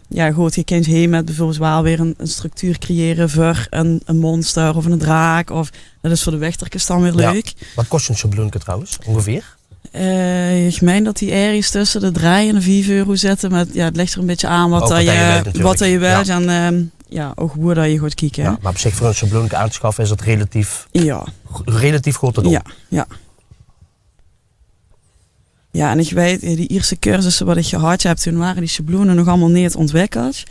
Ja goed, je kunt heen met bijvoorbeeld wel weer een structuur creëren voor een monster of een draak. Of dat is voor de wechterkens dan weer leuk. Ja. Wat kost een schabloonke trouwens, ongeveer? Ik meen dat die ergens tussen de 3 en de 4 euro zitten. Maar ja, het ligt er een beetje aan wat je wilt. Ja. En ja, ook hoe dat je gaat kijken. Ja, maar op zich voor een schabloonke aan te schaffen is dat relatief goed te doen. Ja, ja. Ja, en ik weet, die eerste cursussen wat ik gehad heb, toen waren die schablonen nog allemaal niet ontwikkeld.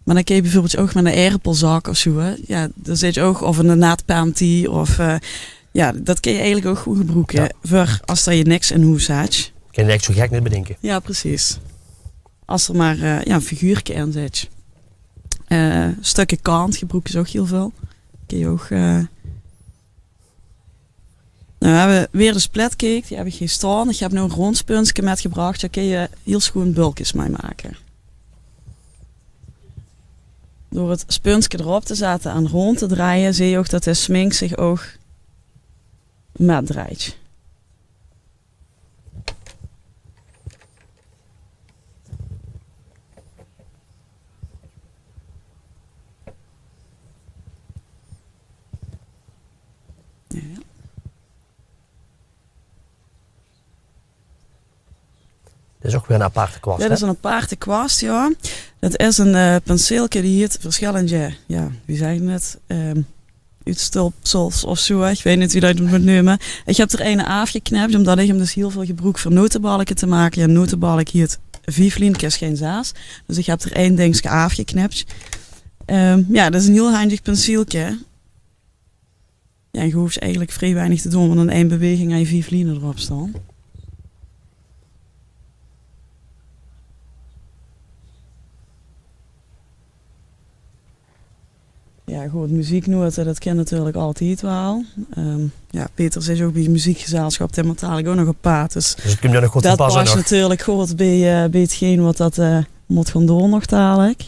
Maar dan kun je bijvoorbeeld ook met een aardappelzak of zo. Hè. Ja, daar zit je ook of een naadpanty of... ja, dat kun je eigenlijk ook goed gebruiken. Ja. Voor als je niks in huis hebt. Kun je echt zo gek niet bedenken. Ja, precies. Als er maar een figuurtje in zit. Stukken kant gebruiken ze ook heel veel. Kun je ook... Nou, we hebben weer de splatcake. Die heb ik geen staan. Ik heb nu een rond spunsje metgebracht. Daar kun je heel schoon bulkjes mee maken. Door het spunsje erop te zetten en rond te draaien, zie je ook dat de smink zich ook met draait. Ja. Dat is ook weer een aparte kwast. Dit is een aparte kwast, ja. Dat is een penseeltje die hier verschillende, ja, wie zeg je het? Uitstulpsels of zo, ik weet niet wie dat moet noemen. Ik heb er een afgeknipt, omdat ik hem dus heel veel gebruik voor notenbalken te maken. Ja, notenbalk hier het 5 linkjes, geen 6. Dus ik heb er 1 dingetje afgeknipt. Ja, dat is een heel handig penseeltje. Ja, je hoeft eigenlijk vrij weinig te doen, want in 1 beweging aan je 5 lijnen erop staan. Ja, goed, muzieknoten, dat ken natuurlijk altijd wel. Peter is ook bij het muziekgezelschap, daar betaal ik ook nog op paard. Dus het komt nog goed dat passen past nog. natuurlijk goed bij hetgeen wat dat moet gaan doen nog dadelijk.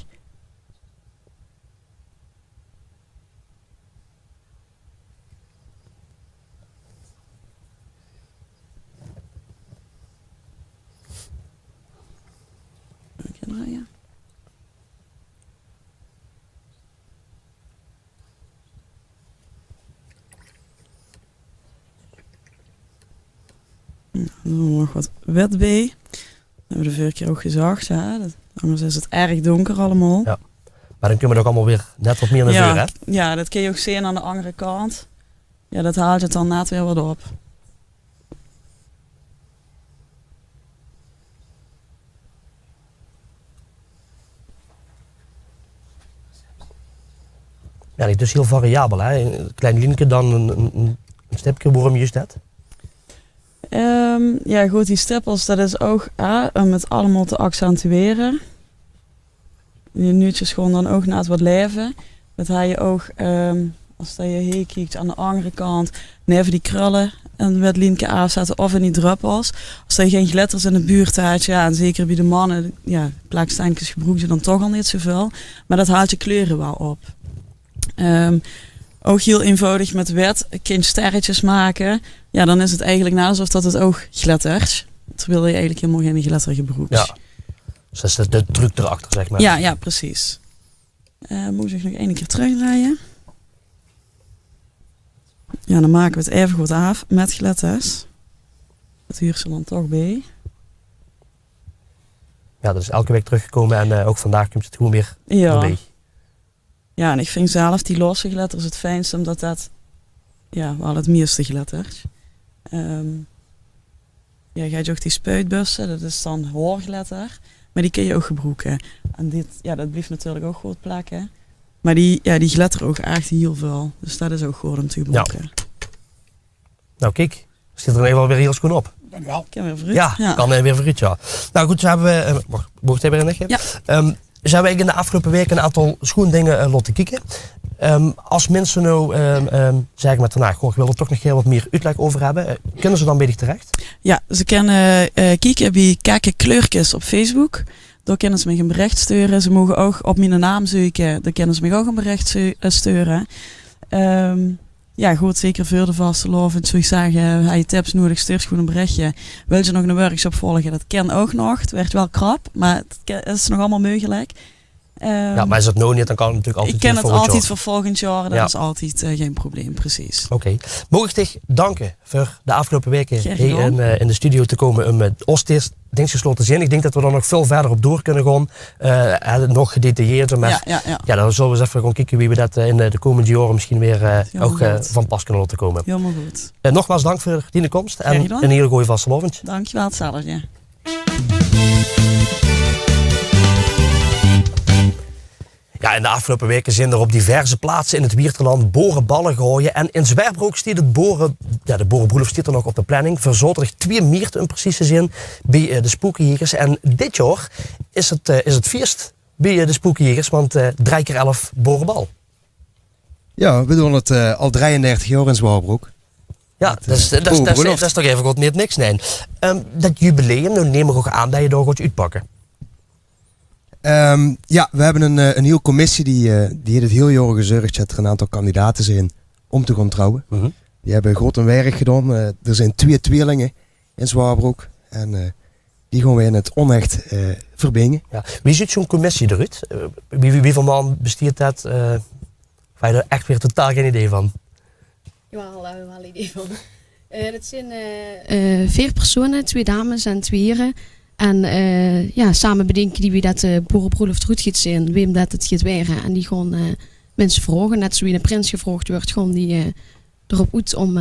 Ja. Dan doen we nog wat wet bij. Dat hebben we de vorige keer ook gezegd. Ja. Anders is het erg donker allemaal. Ja. Maar dan kunnen we ook allemaal weer net wat meer naar voren, hè? Ja, dat kun je ook zien aan de andere kant. Ja, dat haalt het dan net weer wat op. Ja, die is dus heel variabel, hè? Een klein linkje, dan een stipje, waarom is dat? Ja goed, die stippels, dat is ook om het allemaal te accentueren. Die nuutjes gewoon dan ook naar het wat leven. Dat hij je ook, als je hier kijkt aan de andere kant, neven die krullen en met linker afzetten of in die druppels. Als je geen glitters in de buurt hebt, ja, en zeker bij de mannen, ja, plaaksteentjes gebruiken ze dan toch al niet zoveel. Maar dat haalt je kleuren wel op. Ook heel eenvoudig met wet, kind sterretjes maken. Ja, dan is het eigenlijk net alsof dat het ook glittert. Terwijl je eigenlijk helemaal geen glitter gebruikt. Ja, dus dat is de truc erachter, zeg maar. Ja, precies. Moet ik nog één keer terugdraaien. Ja, dan maken we het even goed af met glitters. Dat huurt ze dan toch bij. Ja, dat is elke week teruggekomen en ook vandaag komt het gewoon weer erbij. Ja, en ik vind zelf die losse glitters het fijnst, omdat dat wel het meeste glittert. Ja, gaat je ook die spuitbussen, dat is dan hoorglitter. Maar die kun je ook gebruiken. En dit, ja, dat blijft natuurlijk ook goed plakken. Maar die glitter ook echt heel veel. Dus dat is ook goed om te gebruiken. Ja. Nou kijk, zit er even weer heel schoon op. Dankjewel. Kan weer vooruit. Ja, kan weer vooruit, ja. Nou goed, zo hebben we... mocht hij weer in? Ja. Ze hebben in de afgelopen weken een aantal schoendingen laten kijken. Als mensen nou zeggen met vandaag, ik wil er toch nog heel wat meer uitleg over hebben, kunnen ze dan bij zich terecht? Ja, ze kunnen kijken bij Kakke Kleurtjes op Facebook. Daar kunnen ze me een bericht sturen. Ze mogen ook op mijn naam zoeken. Daar kunnen ze me ook een bericht sturen. Ja, goed, zeker voor de vaste loven. Zou ik zeggen, heb je tips nodig, stuur gewoon een berichtje. Wil je nog een workshop volgen? Dat kan ook nog. Het werd wel krap, maar het is nog allemaal mogelijk. Ja, maar is dat nou niet, dan kan het natuurlijk altijd. Ik ken het altijd voor volgend jaar. Dat is altijd geen probleem, precies. Oké. Mogen ik dich danken voor de afgelopen weken hier in de studio te komen om met Oost dingsgesloten zin. Ik denk dat we er nog veel verder op door kunnen gaan. Nog gedetailleerder. Maar ja, dan zullen we eens even gaan kijken wie we dat in de komende jaren misschien weer ook van pas kunnen laten komen. Helemaal goed. Nogmaals dank voor die komst en een hele goede vastelovend. Dankjewel, hetzelfde. Ja, in de afgelopen weken zijn er op diverse plaatsen in het Wierterland borenballen gooien. En in Zwaarbroek staat de borenbroelof staat er nog op de planning. Voor zaterdag 2 maart in precieze zin bij de Spookjegers. En dit jaar is het feest bij de Spookjegers, want 3 keer 11 borenbal. Ja, we doen het al 33 jaar in Zwaarbroek. Ja, dat is toch even goed niet niks, nee. Dat jubileum, nou neem ik ook aan dat je daar gaat uitpakken. Ja, we hebben een heel commissie die heeft het heel jaar gezorgd dat er een aantal kandidaten zijn om te gaan trouwen. Die hebben groot een werk gedaan. Er zijn 2 tweelingen in Zwaarbroek en die gaan we in het onecht verbingen. Ja. Wie ziet zo'n commissie eruit? Wie van man bestiert dat? Of heb je er echt weer totaal geen idee van? Jawel, daar hebben we wel een idee van. Dat zijn 4 personen, 2 dames en 2 heren. En samen bedenken die wie dat boerenbroelof goed gaat zijn, wem dat het gaat weeren. En die gewoon mensen vragen, net zoals in de prins gevraagd wordt, gewoon die erop uit om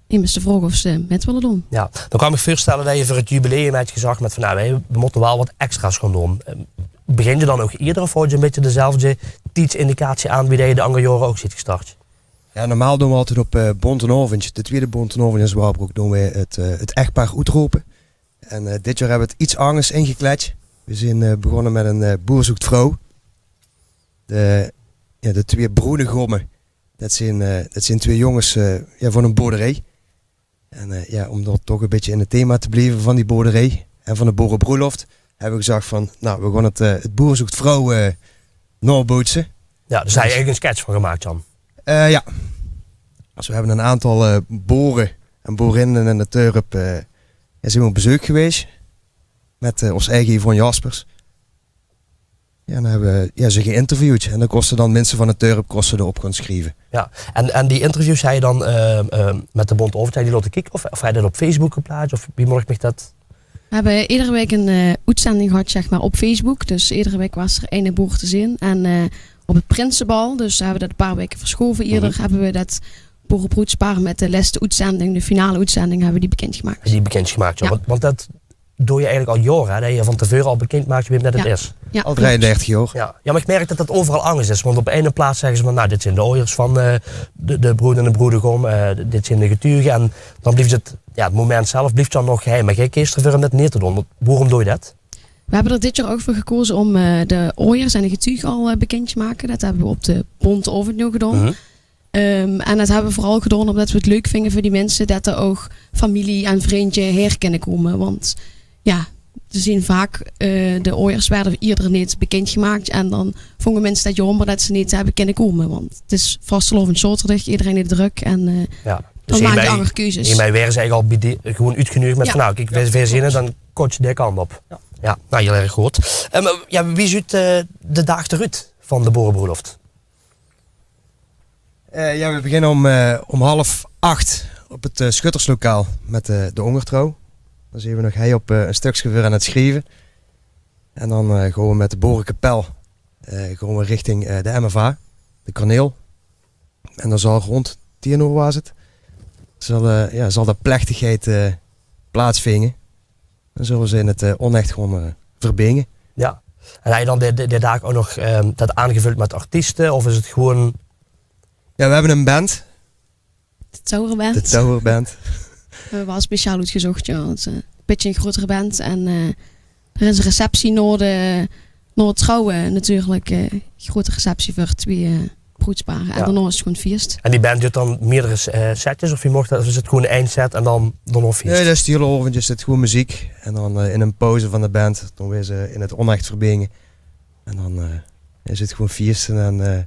immers te vragen of ze met willen doen. Ja, dan kan ik me voorstellen dat je voor het jubileum hebt gezegd met van we moeten wel wat extra's gaan doen. Begin je dan ook eerder of houd je een beetje dezelfde tijdsindicatie aan wie je de andere jaren ook ziet gestart? Ja, normaal doen we altijd op Bontenavond, de tweede Bontenavond in Zwaarbroek, doen we het echtpaar uitroepen. En dit jaar hebben we het iets anders ingekletst. We zijn begonnen met een boer zoekt vrouw. De de 2 Broenegommen. Dat zijn 2 jongens van een boerderij. En om er toch een beetje in het thema te blijven van die boerderij en van de boerenbroeloft, hebben we gezegd van, nou, we gaan het Boer zoekt vrouw nabootsen. Ja, dus daar heb je eigenlijk een sketch van gemaakt, Jan. Ja. Dus we hebben een aantal boeren en boerinnen in de Turp zijn we op bezoek geweest. Met ons eigen Yvonne Jaspers. Ja, en dan hebben we ze geïnterviewd. En dan kosten dan mensen van de Turp erop gaan schrijven. Ja, en die interviews heb je dan met de Bond over, die laten kijken? Of heb je dat op Facebook geplaatst? Of wie morgen dat? We hebben iedere week een uitzending gehad, zeg maar, op Facebook. Dus iedere week was er een boer te zien. En op het Prinsenbal, dus hebben we dat een paar weken verschoven. Eerder hebben we dat boerenbroedspaar met de laatste uitzending, de finale uitzending, hebben we die bekendgemaakt. Die bekendgemaakt, ja. Want dat doe je eigenlijk al jaren, hè? Dat je van tevoren al bekend maakt wie net het is. Ja, al 33 jaar. Ja, maar ik merk dat dat overal anders is. Want op ene plaats zeggen ze van, nou, dit zijn de ooiers van de broeder en de broedergom, dit zijn de getuigen. En dan blijft het moment zelf blijft dan nog geheim. Maar jij kiest er net neer te doen. Waarom doe je dat? We hebben er dit jaar ook voor gekozen om de ooiers en de getuigen al bekend te maken. Dat hebben we op de Bond overnieuw gedaan. En dat hebben we vooral gedaan omdat we het leuk vinden voor die mensen dat er ook familie en vriendje herkennen komen. Want ja, er zien vaak de ooiers werden eerder niet bekendgemaakt. En dan vonden mensen dat jammer dat ze niet hebben kunnen komen. Want het is vastelovend zaterdag, iedereen heeft druk. En dan maak je andere keuzes. Hiermee werden ze eigenlijk al gewoon uitgenodigd met van nou, kijk, wij zinnen, dan kort je de kant op. Ja, nou, heel erg goed. Wie ziet de dag eruit van de boerenbroeloft? We beginnen om 7:30 op het schutterslokaal met de ongertrouw. Dan zien we nog hij op een stukje weer aan het schrijven. En dan gaan we met de boerenkapel gaan we richting de MFA, de Karneel. En dan zal rond 10:00 was het. Zal de plechtigheid plaatsvinden. Dan zullen ze in het onecht gewoon verbingen. Ja. En heb je dan de dag ook nog dat aangevuld met artiesten? Of is het gewoon... Ja, we hebben een band. De Towerband. De Towerband. We hebben wel speciaal uitgezocht, ja. Het is een beetje een grotere band. En er is een receptie na het trouwen natuurlijk. Grote receptie voor 2 broedsparen. En daarna is het gewoon feest. En die band doet dan meerdere setjes? Of is het gewoon een eindset en dan nog feest? Nee, dat is de hele avond. Je zit gewoon muziek. En dan in een pauze van de band, dan weer ze in het onecht verbingen. En dan is het gewoon feesten en...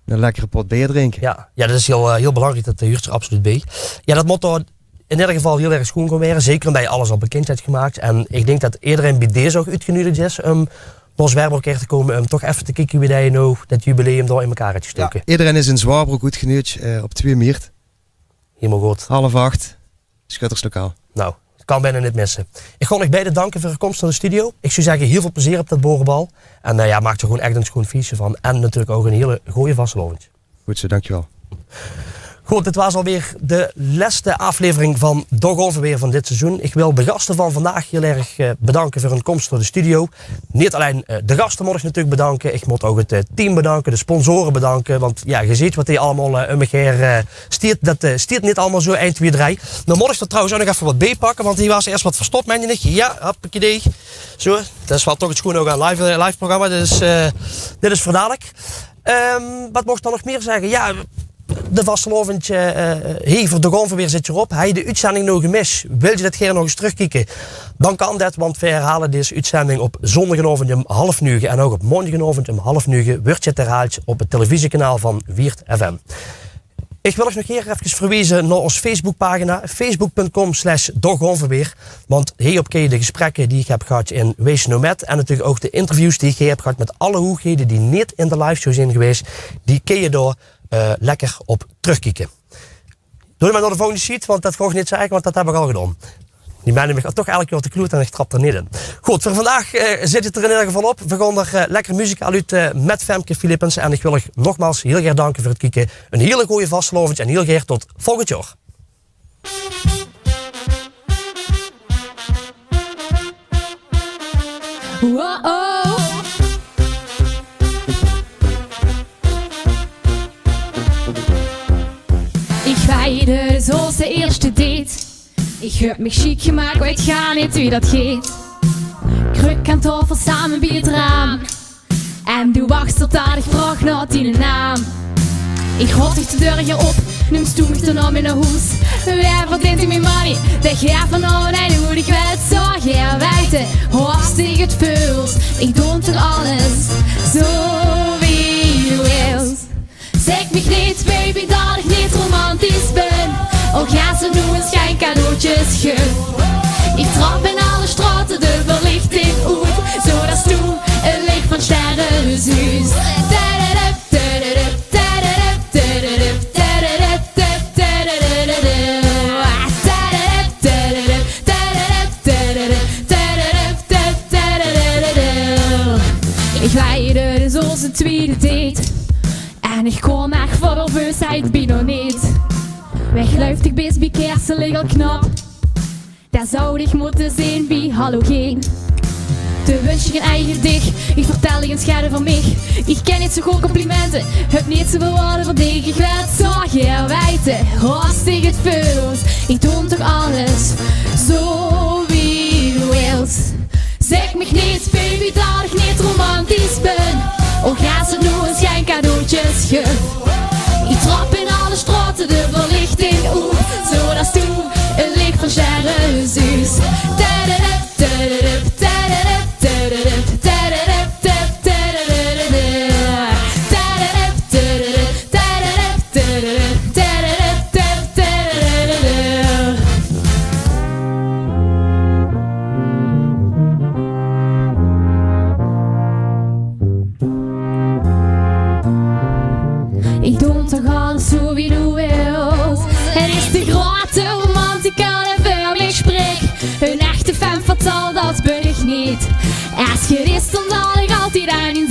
een lekkere pot bier drinken. Ja, dat is heel belangrijk, dat huurt er absoluut bij. Ja, dat motto in ieder geval heel erg schoon gaan worden. Zeker omdat je alles al bekend hebt gemaakt. En ik denk dat iedereen bij deze ook uitgenodigd is om naar Zwaarbroek te komen. Om toch even te kijken wie je nou dat jubileum daar in elkaar hebt gestoken. Ja, iedereen is in Zwaarbroek uitgenodigd op 2 maart. Helemaal goed. 7:30, schutterslokaal. Nou, kan bijna niet missen. Ik ga nog beiden danken voor de komst naar de studio. Ik zou zeggen, heel veel plezier op dat borenbal. En maak er gewoon echt een schoon feestje van. En natuurlijk ook een hele goede vastelovend. Goed zo, dankjewel. Goed, dit was alweer de laatste aflevering van Doch Ongeveer van dit seizoen. Ik wil de gasten van vandaag heel erg bedanken voor hun komst naar de studio. Niet alleen de gasten moet ik natuurlijk bedanken. Ik moet ook het team bedanken, de sponsoren bedanken. Want ja, je ziet wat die allemaal om elkaar stiert. Dat stiert niet allemaal zo 1, 2, 3. Dan moet ik er trouwens ook nog even wat bij pakken. Want hier was eerst wat verstopt, meen je niet? Ja, hoppakee. Zo, dat is wel toch het schoon ook een live programma. Dus dit is voor dadelijk. Wat mocht ik dan nog meer zeggen? Ja... De vastelovend voor de Ongeveer zit erop. Heb je de uitzending nog gemist? Wil je dat keer nog eens terugkijken? Dan kan dat, want we herhalen deze uitzending op zondagavond om 8:30 en ook op maandagavond om 8:30 wordt het herhaald op het televisiekanaal van Weert FM. Ik wil nog even verwijzen naar onze Facebookpagina, facebook.com/DochOngeveer. Want hierop kun je de gesprekken die ik heb gehad in Wees Nomad en natuurlijk ook de interviews die ik heb gehad met alle hoedigheden die niet in de liveshow zijn geweest, die kun je daar lekker op terugkijken. Doe maar naar de volgende sheet, want dat ga ik niet zeggen, want dat heb ik al gedaan. Die mensen me toch elke keer op de kloot en ik trap er niet in. Goed, voor vandaag zit het er in ieder geval op. We gaan er lekker muziek uit met Femke Philippens. En ik wil je nogmaals heel erg danken voor het kijken. Een hele goede vastelovend en heel graag tot volgend jaar. Wow. Ik weide zoals de eerste deed. Ik heb me chic gemaakt, weet ga niet wie dat geeft. Kruk en tafel samen bij het raam. En doe wacht tot dat ik vraag naar die naam. Ik hoor zich de deur hier op, neem stoel mich dan om in een hoes. Wer verdient ik mijn money? Dat gaat van nou en hoe ik weet zo geen weten. Hartstikke het vuls, ik doe toch alles zo wie je wilt. Zeg mich niet baby dat ik niet romantisch ben. Ook ga ze nu eens geen cadeautjes geven. Ik trap in alle straten de verlichting uit, zodat toen een licht van sterrenhuis. Ik leidde dus onze tweede date en ik kon echt voor nerveusheid bij nog niet. Wegluift ik best bij kersen al knap. Daar zou ik moeten zien bij halogeen. De wens je geen eigen dich, ik vertel je een schade van mij. Ik ken niet zo goed complimenten, heb niet zoveel woorden voor dich. Ik weet zo geen wijten, hartstikke het vuls. Ik doe toch alles, zo wie je wilt. Zeg mich niet baby dat ik niet romantisch ben. Ook ga ze nu eens geen cadeautjes geven. Ik trap in alle straten de verlichting uit, zodat toen een licht van sterrenhuis. Ik doe toch alles zo wie du wilt. Het is de grote romantica die voor mij spreekt. Een echte femme fatale, dat ben ik niet. Als je is, dan zal ik altijd aan in